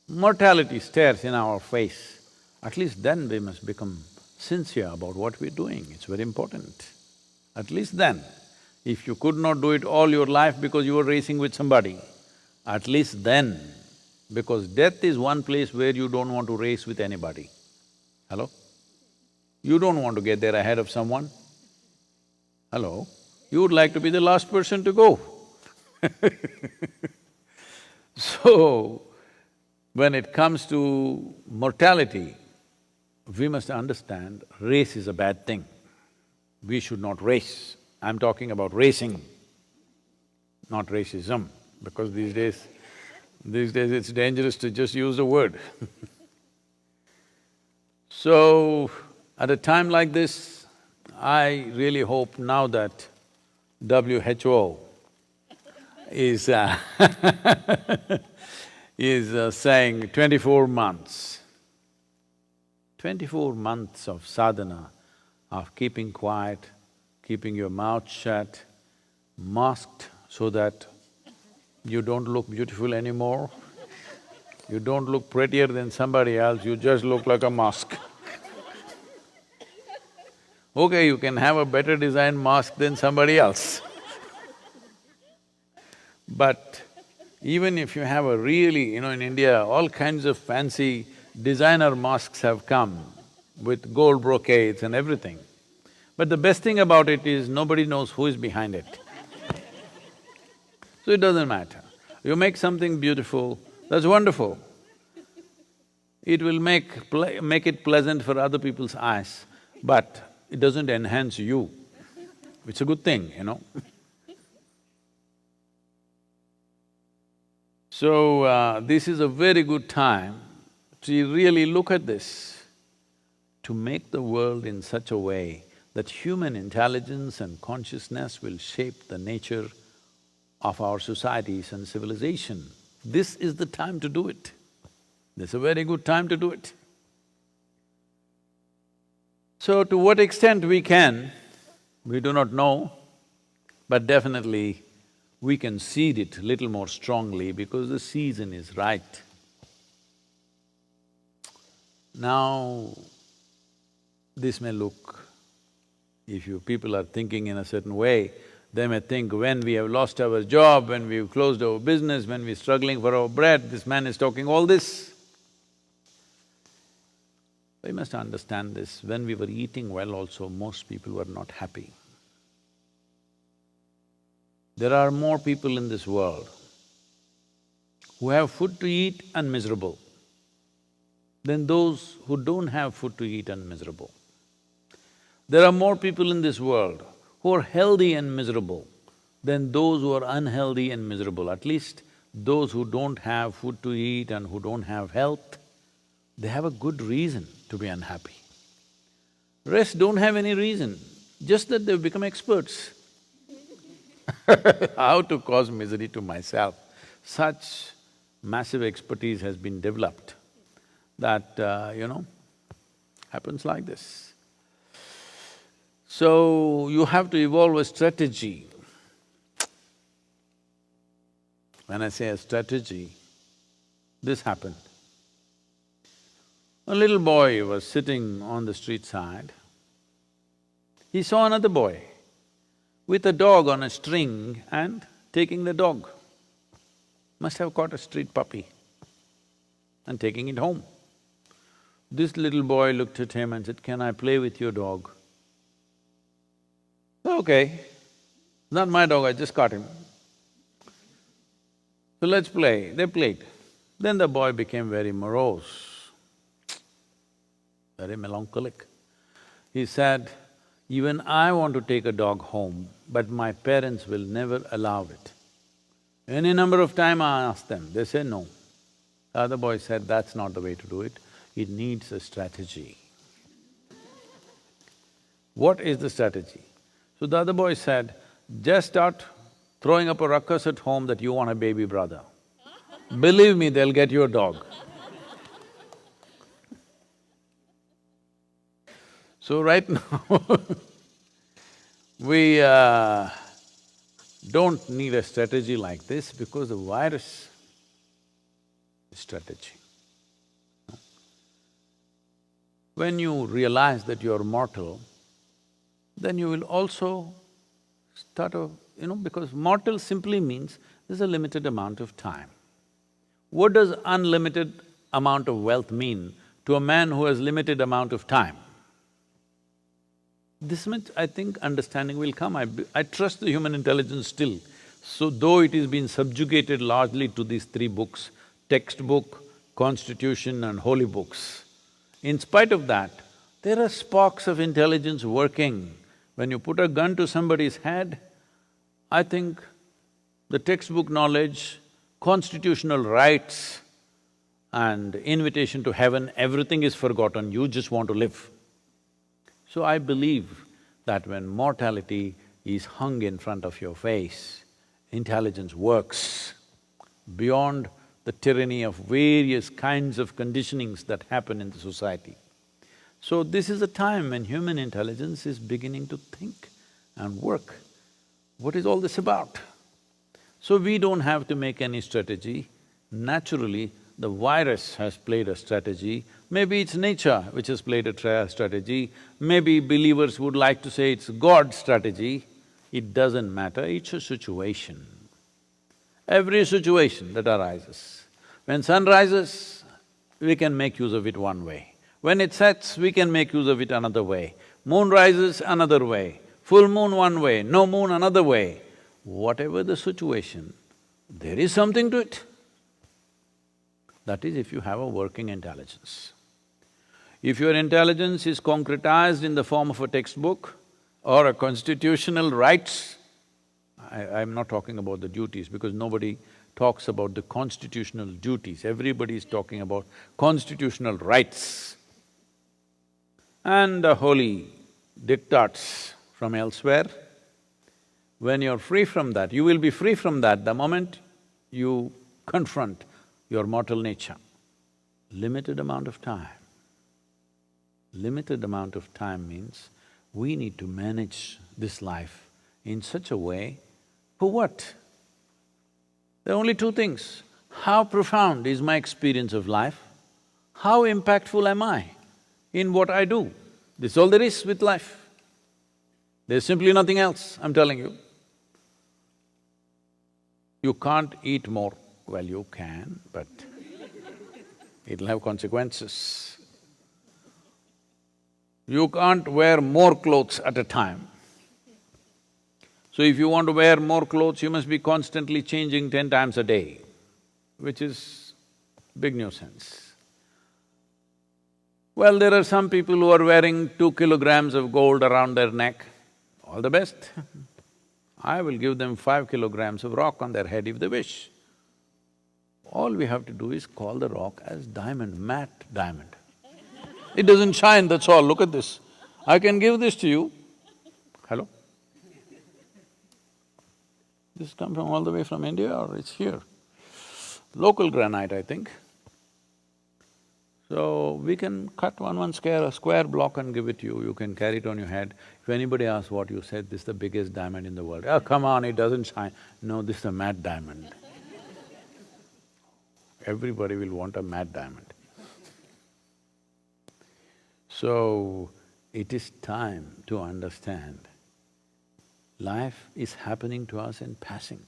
mortality stares in our face, at least then we must become sincere about what we're doing, it's very important. At least then, if you could not do it all your life because you were racing with somebody, at least then, because death is one place where you don't want to race with anybody. Hello? You don't want to get there ahead of someone. Hello? You would like to be the last person to go. So, when it comes to mortality, we must understand race is a bad thing. We should not race. I'm talking about racing. not racism, because these days it's dangerous to just use the word. So, at a time like this, I really hope now that WHO is is saying 24 months. 24 months of sadhana, of keeping quiet, keeping your mouth shut, masked so that you don't look beautiful anymore, you don't look prettier than somebody else, you just look like a mask. Okay, you can have a better designed mask than somebody else. But even if you have a really, in India, all kinds of fancy designer masks have come with gold brocades and everything. But the best thing about it is nobody knows who is behind it. So it doesn't matter. You make something beautiful, that's wonderful. It will make it pleasant for other people's eyes, but it doesn't enhance you. It's a good thing. So, this is a very good time to really look at this, to make the world in such a way that human intelligence and consciousness will shape the nature of our societies and civilization. This is the time to do it. This is a very good time to do it. So, to what extent we can, we do not know, but definitely we can seed it little more strongly because the season is right. Now, this may look, if you people are thinking in a certain way, they may think when we have lost our job, when we've closed our business, when we're struggling for our bread, this man is talking all this. We must understand this, when we were eating well also, most people were not happy. There are more people in this world who have food to eat and miserable than those who don't have food to eat and miserable. There are more people in this world who are healthy and miserable than those who are unhealthy and miserable. At least those who don't have food to eat and who don't have health, they have a good reason to be unhappy. Rest don't have any reason, just that they've become experts. How to cause misery to myself. Such massive expertise has been developed that, happens like this. So, you have to evolve a strategy. When I say a strategy, this happened. A little boy was sitting on the street side. He saw another boy with a dog on a string and taking the dog. Must have caught a street puppy and taking it home. This little boy looked at him and said, "Can I play with your dog?" "Okay, not my dog, I just caught him. So let's play." They played. Then the boy became very morose, very melancholic. He said, "Even I want to take a dog home, but my parents will never allow it. Any number of times I ask them, they say no." The other boy said, "That's not the way to do it, it needs a strategy." What is the strategy? So the other boy said, "Just start throwing up a ruckus at home that you want a baby brother. Believe me, they'll get your dog." So right now we don't need a strategy like this because the virus is strategy. When you realize that you're mortal, then you will also start because mortal simply means there's a limited amount of time. What does unlimited amount of wealth mean to a man who has limited amount of time? This much, I think, understanding will come. I trust the human intelligence still. So though it is been subjugated largely to these three books, textbook, constitution and holy books, in spite of that, there are sparks of intelligence working. When you put a gun to somebody's head, I think The textbook knowledge, constitutional rights and invitation to heaven, everything is forgotten, you just want to live. So I believe that when mortality is hung in front of your face, intelligence works beyond the tyranny of various kinds of conditionings that happen in the society. So this is a time when human intelligence is beginning to think and work. What is all this about? So we don't have to make any strategy. Naturally, the virus has played a strategy. Maybe it's nature which has played a strategy. Maybe believers would like to say it's God's strategy. It doesn't matter, it's a situation. Every situation that arises. When sun rises, we can make use of it one way. When it sets, we can make use of it another way. Moon rises another way, full moon one way, no moon another way. Whatever the situation, there is something to it. That is if you have a working intelligence. If your intelligence is concretized in the form of a textbook or a constitutional rights, I'm not talking about the duties because nobody talks about the constitutional duties, everybody is talking about constitutional rights and holy diktats from elsewhere. When you're free from that, you will be free from that the moment you confront your mortal nature. Limited amount of time. Limited amount of time means we need to manage this life in such a way, for what? There are only two things. How profound is my experience of life? How impactful am I in what I do? This is all there is with life. There's simply nothing else, I'm telling you. You can't eat more. Well, you can, but it'll have consequences. You can't wear more clothes at a time. So if you want to wear more clothes, you must be constantly changing 10 times a day, which is big nuisance. Well, there are some people who are wearing 2 kilograms of gold around their neck. All the best. I will give them 5 kilograms of rock on their head if they wish. All we have to do is call the rock as diamond, matte diamond. It doesn't shine, that's all, look at this. I can give this to you. Hello? This come from all the way from India or it's here? Local granite, I think. So, we can cut a square block and give it to you, you can carry it on your head. If anybody asks what you said, this is the biggest diamond in the world. Oh, come on, it doesn't shine. No, this is a matte diamond. Everybody will want a matte diamond. So, it is time to understand life is happening to us in passing.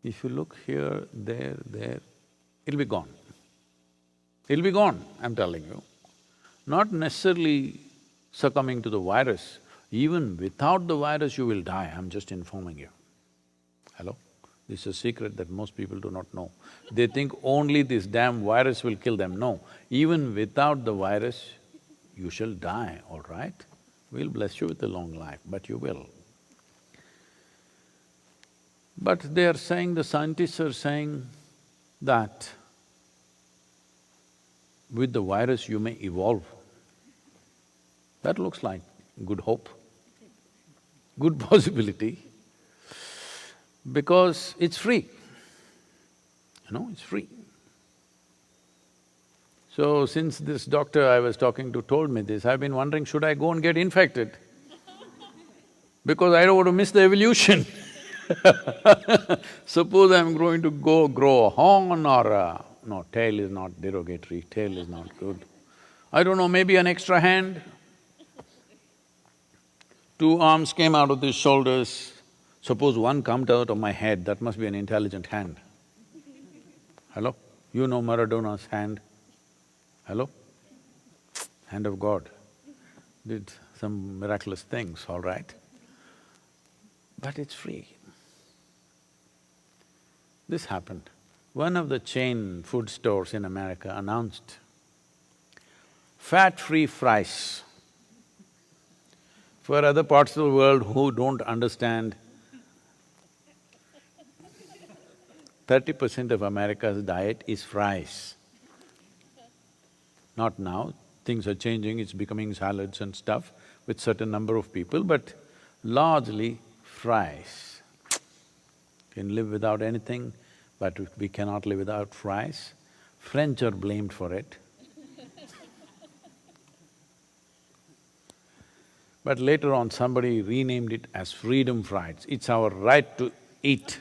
If you look here, there, it'll be gone. It'll be gone, I'm telling you. Not necessarily succumbing to the virus, even without the virus you will die, I'm just informing you. Hello? This is a secret that most people do not know. They think only this damn virus will kill them. No, even without the virus, you shall die, all right? We'll bless you with a long life, but you will. But they are saying, the scientists are saying that with the virus you may evolve. That looks like good hope, good possibility, because it's free, it's free. So since this doctor I was talking to told me this, I've been wondering, should I go and get infected? Because I don't want to miss the evolution. Suppose I'm going to grow a horn or no, tail is not derogatory, tail is not good. I don't know, maybe an extra hand. 2 arms came out of these shoulders. Suppose one comes out of my head, that must be an intelligent hand. Hello? You know Maradona's hand? Hello? Hand of God. Did some miraculous things, all right? But it's free. This happened. One of the chain food stores in America announced fat-free fries. For other parts of the world who don't understand, 30% of America's diet is fries. Not now, things are changing, it's becoming salads and stuff with certain number of people, but largely fries. Can live without anything, but we cannot live without fries. French are blamed for it. But later on, somebody renamed it as freedom fries. It's our right to eat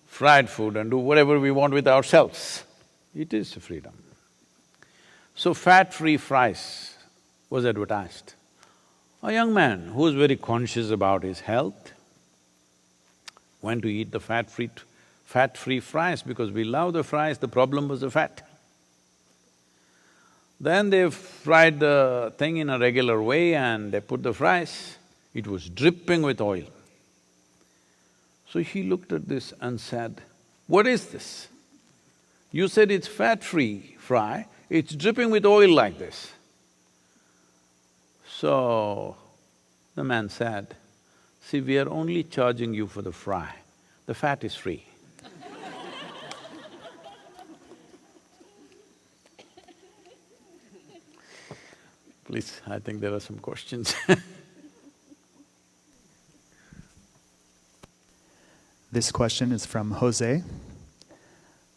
fried food and do whatever we want with ourselves. It is freedom. So fat-free fries was advertised. A young man who was very conscious about his health went to eat the fat-free fries because we love the fries, the problem was the fat. Then they fried the thing in a regular way and they put the fries, it was dripping with oil. So he looked at this and said, "What is this? You said it's fat-free fry, it's dripping with oil like this." So the man said, "See, we are only charging you for the fry, the fat is free." Please, I think there are some questions. This question is from Jose.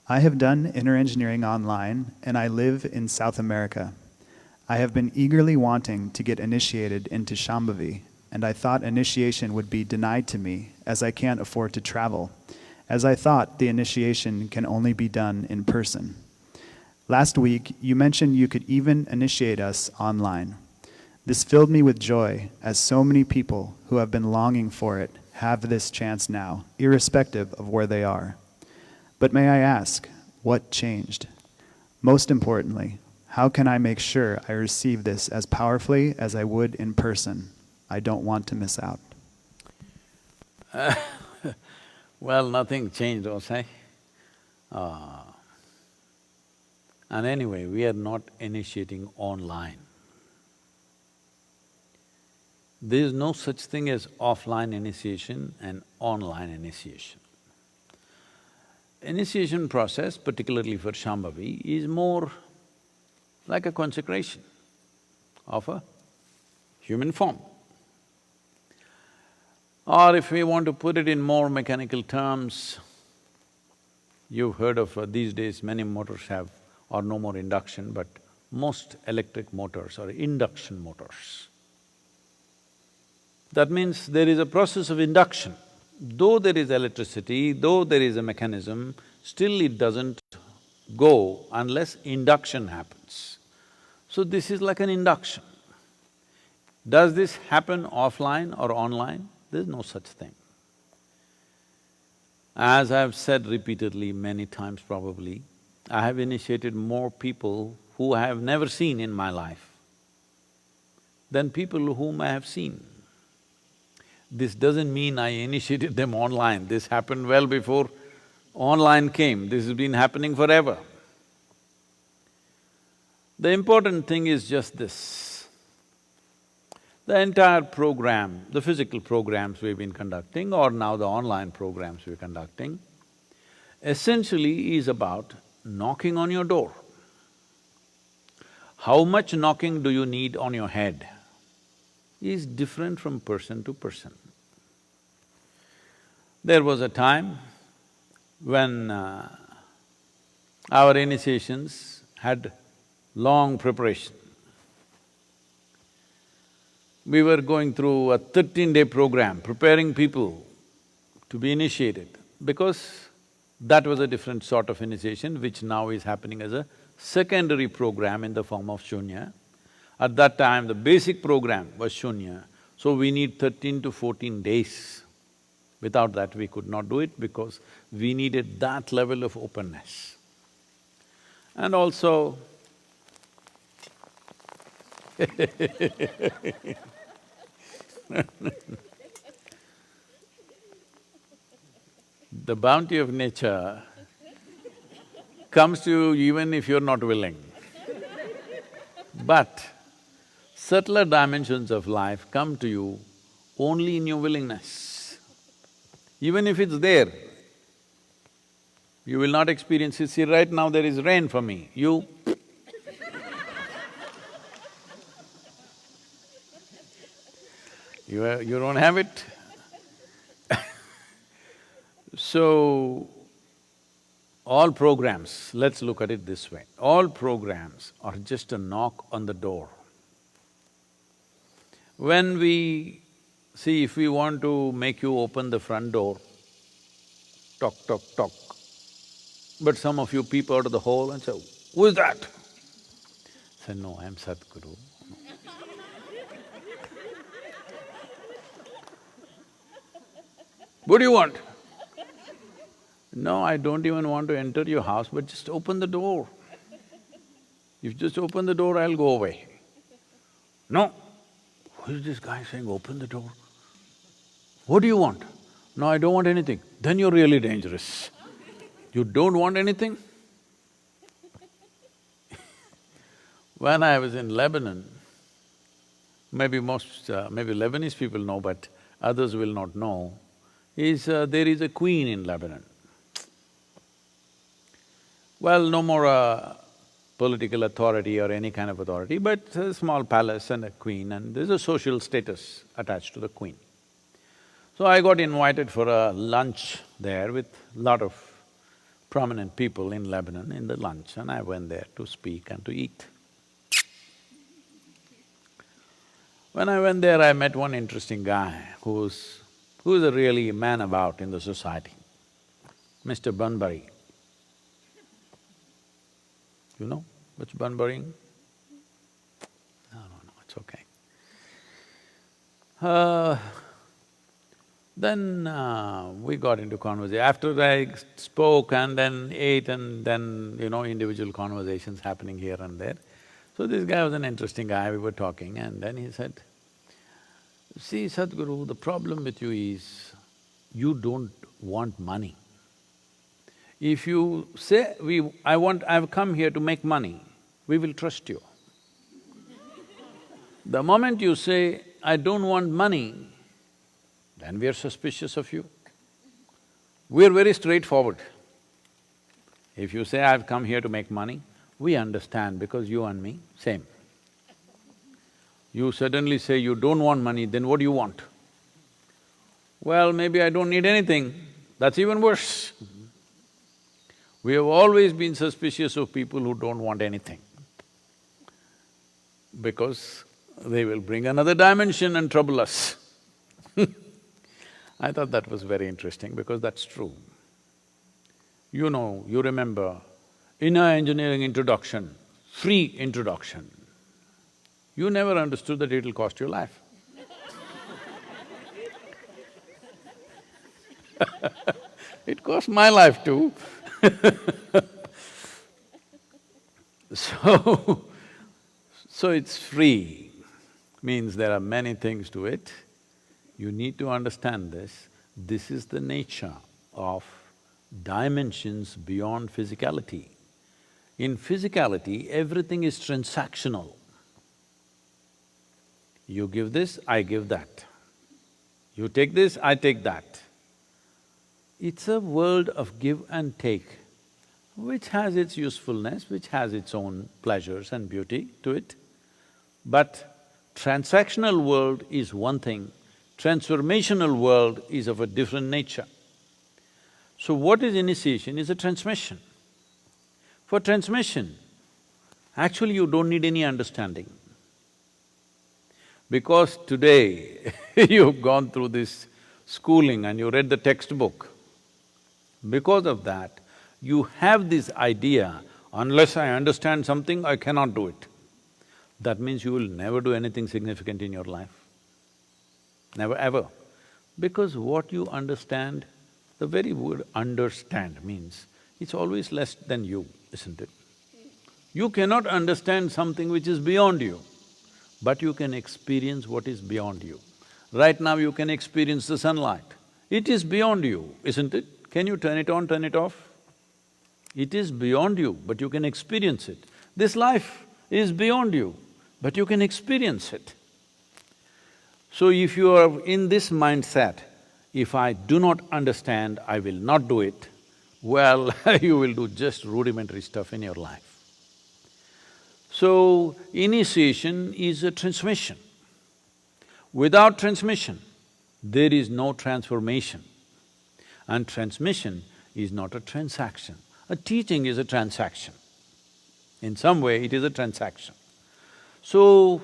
I have done inner engineering online and I live in South America. I have been eagerly wanting to get initiated into Shambhavi, and I thought initiation would be denied to me as I can't afford to travel, as I thought the initiation can only be done in person. Last week, you mentioned you could even initiate us online. This filled me with joy, as so many people who have been longing for it have this chance now, irrespective of where they are. But may I ask, what changed? Most importantly, how can I make sure I receive this as powerfully as I would in person? I don't want to miss out. Well, nothing changed, Jose. And anyway, we are not initiating online. There is no such thing as offline initiation and online initiation. Initiation process, particularly for Shambhavi, is more like a consecration of a human form. Or if we want to put it in more mechanical terms, you've heard of these days many motors have or no more induction, but most electric motors are induction motors. That means there is a process of induction. Though there is electricity, though there is a mechanism, still it doesn't go unless induction happens. So this is like an induction. Does this happen offline or online? There's no such thing. As I've said repeatedly, many times probably, I have initiated more people who I have never seen in my life than people whom I have seen. This doesn't mean I initiated them online, this happened well before online came, this has been happening forever. The important thing is just this. The entire program, the physical programs we've been conducting or now the online programs we're conducting, essentially is about knocking on your door. How much knocking do you need on your head is different from person to person. There was a time when our initiations had long preparation. We were going through a 13-day program, preparing people to be initiated, because that was a different sort of initiation which now is happening as a secondary program in the form of Shunya. At that time, the basic program was Shunya, so we need 13 to 14 days. Without that, we could not do it because we needed that level of openness. And also, the bounty of nature comes to you even if you're not willing. But Subtler dimensions of life come to you only in your willingness. Even if it's there, you will not experience it. See, right now there is rain for me, you… you don't have it. So, all programs, let's look at it this way, all programs are just a knock on the door. When we… see, if we want to make you open the front door, tock, tock, tock, but some of you peep out of the hole and say, "Who is that?" Say, "No, I'm Sadhguru." "What do you want?" "No, I don't even want to enter your house, but just open the door. If you just open the door, I'll go away." "No." "Who is this guy saying, open the door? What do you want?" "No, I don't want anything." "Then you're really dangerous. You don't want anything?" When I was in Lebanon, maybe maybe Lebanese people know, but others will not know, there is a queen in Lebanon. Well, no more political authority or any kind of authority, but a small palace and a queen, and there's a social status attached to the queen. So I got invited for a lunch there with lot of prominent people in Lebanon in the lunch, and I went there to speak and to eat. When I went there, I met one interesting guy who's a really man about in the society, Mr. Bunbury. You know what's Bunburying? No, it's okay. Then we got into conversation. After I spoke and then ate and then, individual conversations happening here and there. So this guy was an interesting guy, we were talking, and then he said, "See, Sadhguru, the problem with you is you don't want money. If you say, I've come here to make money, we will trust you. The moment you say, I don't want money, then we are suspicious of you. We're very straightforward. If you say, I've come here to make money, we understand because you and me, same. You suddenly say you don't want money, then what do you want? Well, maybe I don't need anything, that's even worse. We have always been suspicious of people who don't want anything, because they will bring another dimension and trouble us. I thought that was very interesting because that's true. You remember, in our engineering introduction, free introduction, you never understood that it'll cost your life. It cost my life too. So it's free, means there are many things to it. You need to understand this. This is the nature of dimensions beyond physicality. In physicality, everything is transactional. You give this, I give that. You take this, I take that. It's a world of give and take, which has its usefulness, which has its own pleasures and beauty to it. But transactional world is one thing, transformational world is of a different nature. So what is initiation is a transmission. For transmission, actually you don't need any understanding. Because today you've gone through this schooling and you read the textbook, because of that, you have this idea, unless I understand something, I cannot do it. That means you will never do anything significant in your life. Never ever. Because what you understand, the very word understand means, it's always less than you, isn't it? You cannot understand something which is beyond you, but you can experience what is beyond you. Right now you can experience the sunlight. It is beyond you, isn't it? Can you turn it on, turn it off? It is beyond you, but you can experience it. This life is beyond you, but you can experience it. So if you are in this mindset, if I do not understand, I will not do it, well, you will do just rudimentary stuff in your life. So, initiation is a transmission. Without transmission, there is no transformation. And transmission is not a transaction. A teaching is a transaction. In some way, it is a transaction. So,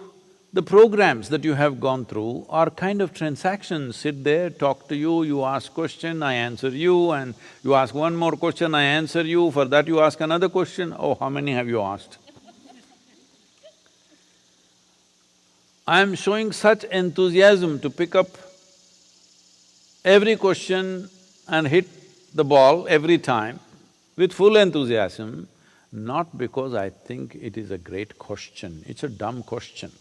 the programs that you have gone through are kind of transactions. Sit there, talk to you, you ask question, I answer you, and you ask one more question, I answer you, for that you ask another question. Oh, how many have you asked? I am showing such enthusiasm to pick up every question and hit the ball every time with full enthusiasm, not because I think it is a great question, it's a dumb question.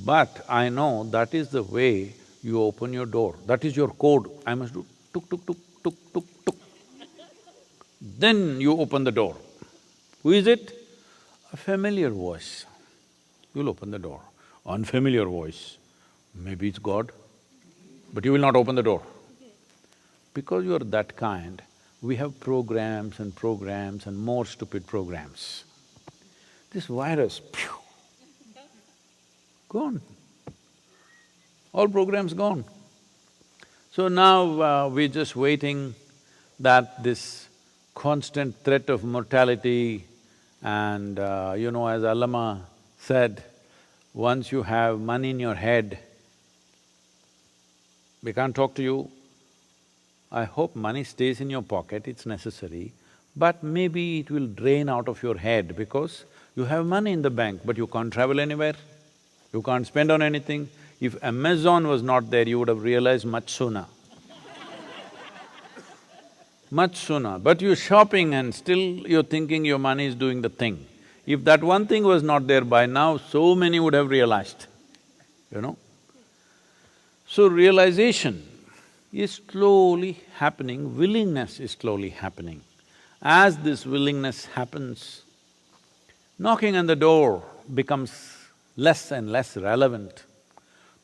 But I know that is the way you open your door, that is your code. I must do tuk tuk tuk tuk tuk tuk. Then you open the door. Who is it? A familiar voice. You'll open the door. Unfamiliar voice, maybe it's God, but you will not open the door. Because you are that kind, we have programs and more stupid programs. This virus, phew, gone. All programs gone. So now we're just waiting that this constant threat of mortality and as Allama said, once you have money in your head, we can't talk to you. I hope money stays in your pocket, it's necessary, but maybe it will drain out of your head because you have money in the bank, but you can't travel anywhere, you can't spend on anything. If Amazon was not there, you would have realized much sooner. Much sooner, but you're shopping and still you're thinking your money is doing the thing. If that one thing was not there by now, so many would have realized, So realization is slowly happening, willingness is slowly happening. As this willingness happens, knocking on the door becomes less and less relevant.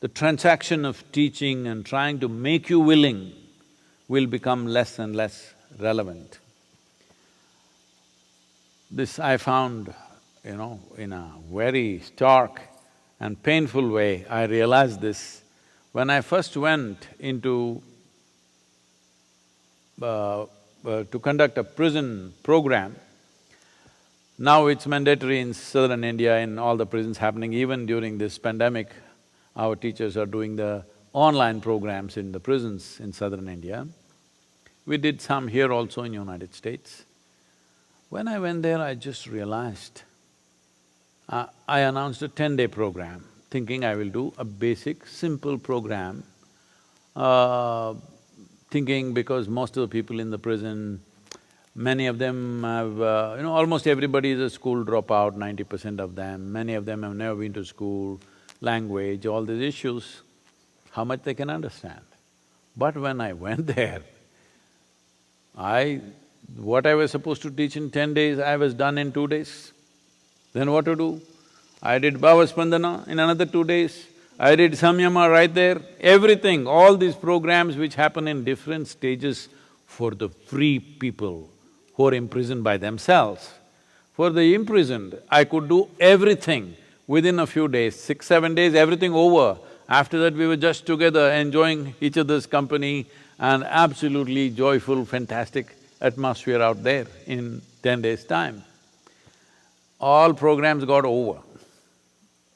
The transaction of teaching and trying to make you willing will become less and less relevant. This I found, in a very stark and painful way, I realized this. When I first went into to conduct a prison program, now it's mandatory in southern India, in all the prisons happening, even during this pandemic, our teachers are doing the online programs in the prisons in southern India. We did some here also in United States. When I went there, I just realized, I announced a 10-day program, thinking I will do a basic, simple program, thinking because most of the people in the prison, many of them have… almost everybody is a school dropout, 90% of them, many of them have never been to school, language, all these issues, how much they can understand. But when I went there, what I was supposed to teach in 10 days, I was done in 2 days. Then what to do? I did Bhavaspandana in another 2 days, I did Samyama right there, everything, all these programs which happen in different stages for the free people who are imprisoned by themselves. For the imprisoned, I could do everything within a few days, 6, 7 days, everything over. After that, we were just together enjoying each other's company and absolutely joyful, fantastic atmosphere out there in 10 days' time. All programs got over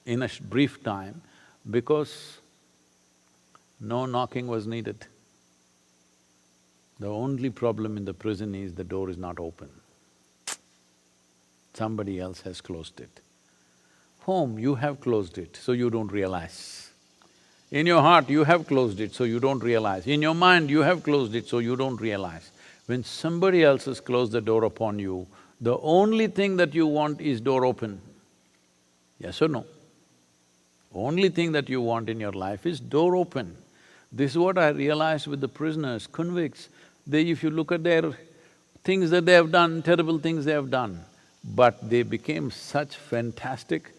in a brief time because no knocking was needed. The only problem in the prison is the door is not open. Somebody else has closed it. Home, you have closed it, so you don't realize. In your heart, you have closed it, so you don't realize. In your mind, you have closed it, so you don't realize. When somebody else has closed the door upon you, the only thing that you want is door open. Yes or no? Only thing that you want in your life is door open. This is what I realized with the prisoners, convicts. If you look at their things that they have done, terrible things they have done, but they became such fantastic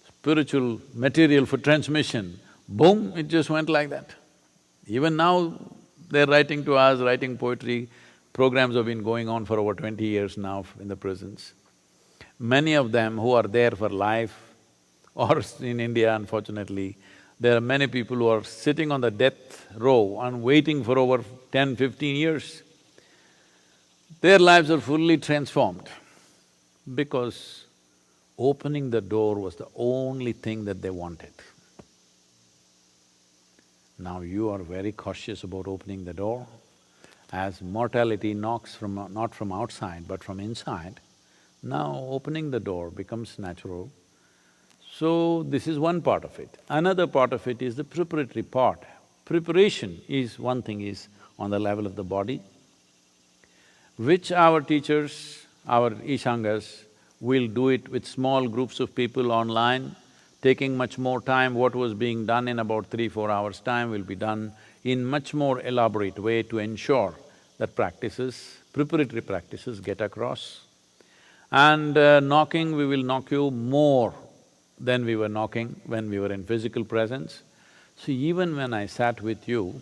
spiritual material for transmission, boom, it just went like that. Even now, they're writing to us, writing poetry. Programs have been going on for over 20 years now in the prisons. Many of them who are there for life, or in India, unfortunately, there are many people who are sitting on the death row and waiting for over 10, 15 years. Their lives are fully transformed because opening the door was the only thing that they wanted. Now you are very cautious about opening the door. As mortality knocks from… not from outside but from inside, now opening the door becomes natural. So this is one part of it. Another part of it is the preparatory part. Preparation is… one thing is on the level of the body, which our teachers, our Ishangas will do it with small groups of people online, taking much more time. What was being done in about 3-4 hours' time will be done in much more elaborate way to ensure that practices, preparatory practices get across. And knocking, we will knock you more than we were knocking when we were in physical presence. So even when I sat with you,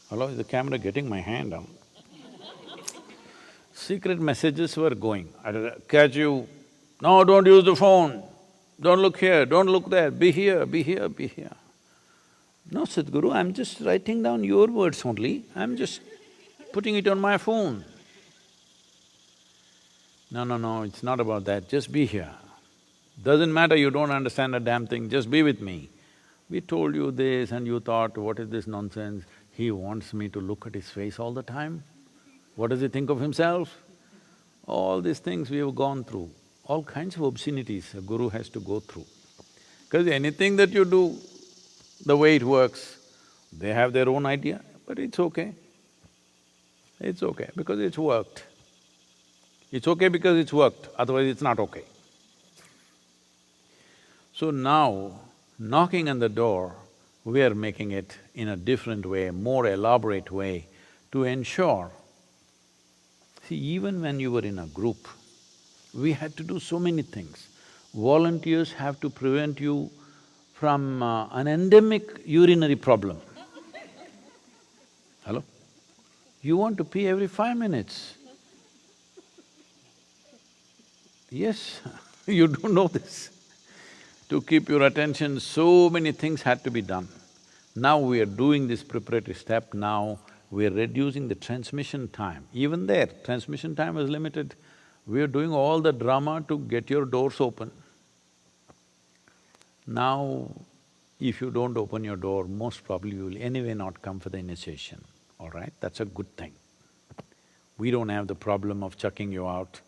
hello, is the camera getting my hand on? Secret messages were going. I'd catch you, no, don't use the phone, don't look here, don't look there, be here, be here, be here. No, Sadhguru, I'm just writing down your words only, I'm just putting it on my phone. No, it's not about that, just be here. Doesn't matter you don't understand a damn thing, just be with me. We told you this and you thought, what is this nonsense? He wants me to look at his face all the time. What does he think of himself? All these things we have gone through, all kinds of obscenities a guru has to go through. Because anything that you do, the way it works, they have their own idea, but it's okay. It's okay because it's worked. It's okay because it's worked, otherwise it's not okay. So now, knocking on the door, we are making it in a different way, more elaborate way to ensure… See, even when you were in a group, we had to do so many things. Volunteers have to prevent you from an endemic urinary problem. Hello? You want to pee every 5 minutes. Yes, you don't know this. To keep your attention, so many things had to be done. Now we are doing this preparatory step, now we are reducing the transmission time. Even there, transmission time was limited. We are doing all the drama to get your doors open. Now, if you don't open your door, most probably you will anyway not come for the initiation, all right? That's a good thing. We don't have the problem of chucking you out.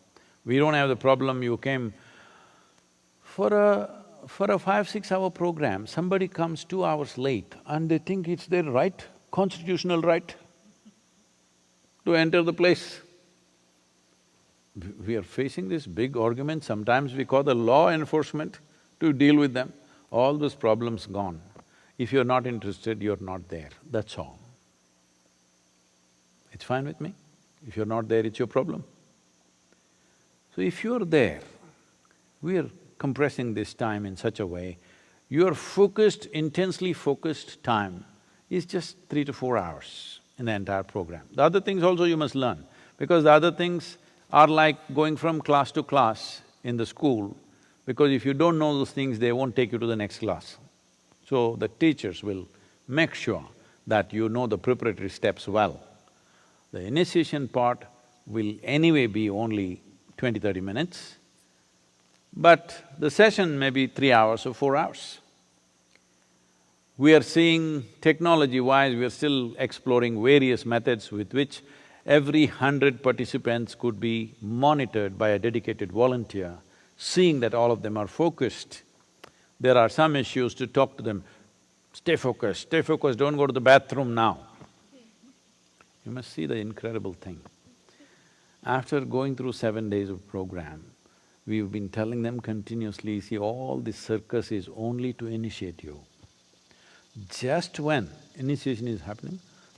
We don't have the problem you came for a 5-6 hour program, somebody comes 2 hours late and they think it's their right, constitutional right to enter the place. We are facing this big argument, sometimes we call the law enforcement to deal with them. All those problems gone. If you're not interested, you're not there, that's all. It's fine with me. If you're not there, it's your problem. So if you're there, we are compressing this time in such a way, your focused, intensely focused time is just 3 to 4 hours in the entire program. The other things also you must learn, because the other things are like going from class to class in the school, because if you don't know those things, they won't take you to the next class. So the teachers will make sure that you know the preparatory steps well. The initiation part will anyway be only 20-30 minutes, but the session may be 3 hours or 4 hours. We are seeing technology-wise, we are still exploring various methods with which every 100 participants could be monitored by a dedicated volunteer, seeing that all of them are focused. There are some issues to talk to them, stay focused, don't go to the bathroom now. You must see the incredible thing. After going through 7 days of program, we've been telling them continuously, see, all this circus is only to initiate you. Just when initiation is happening,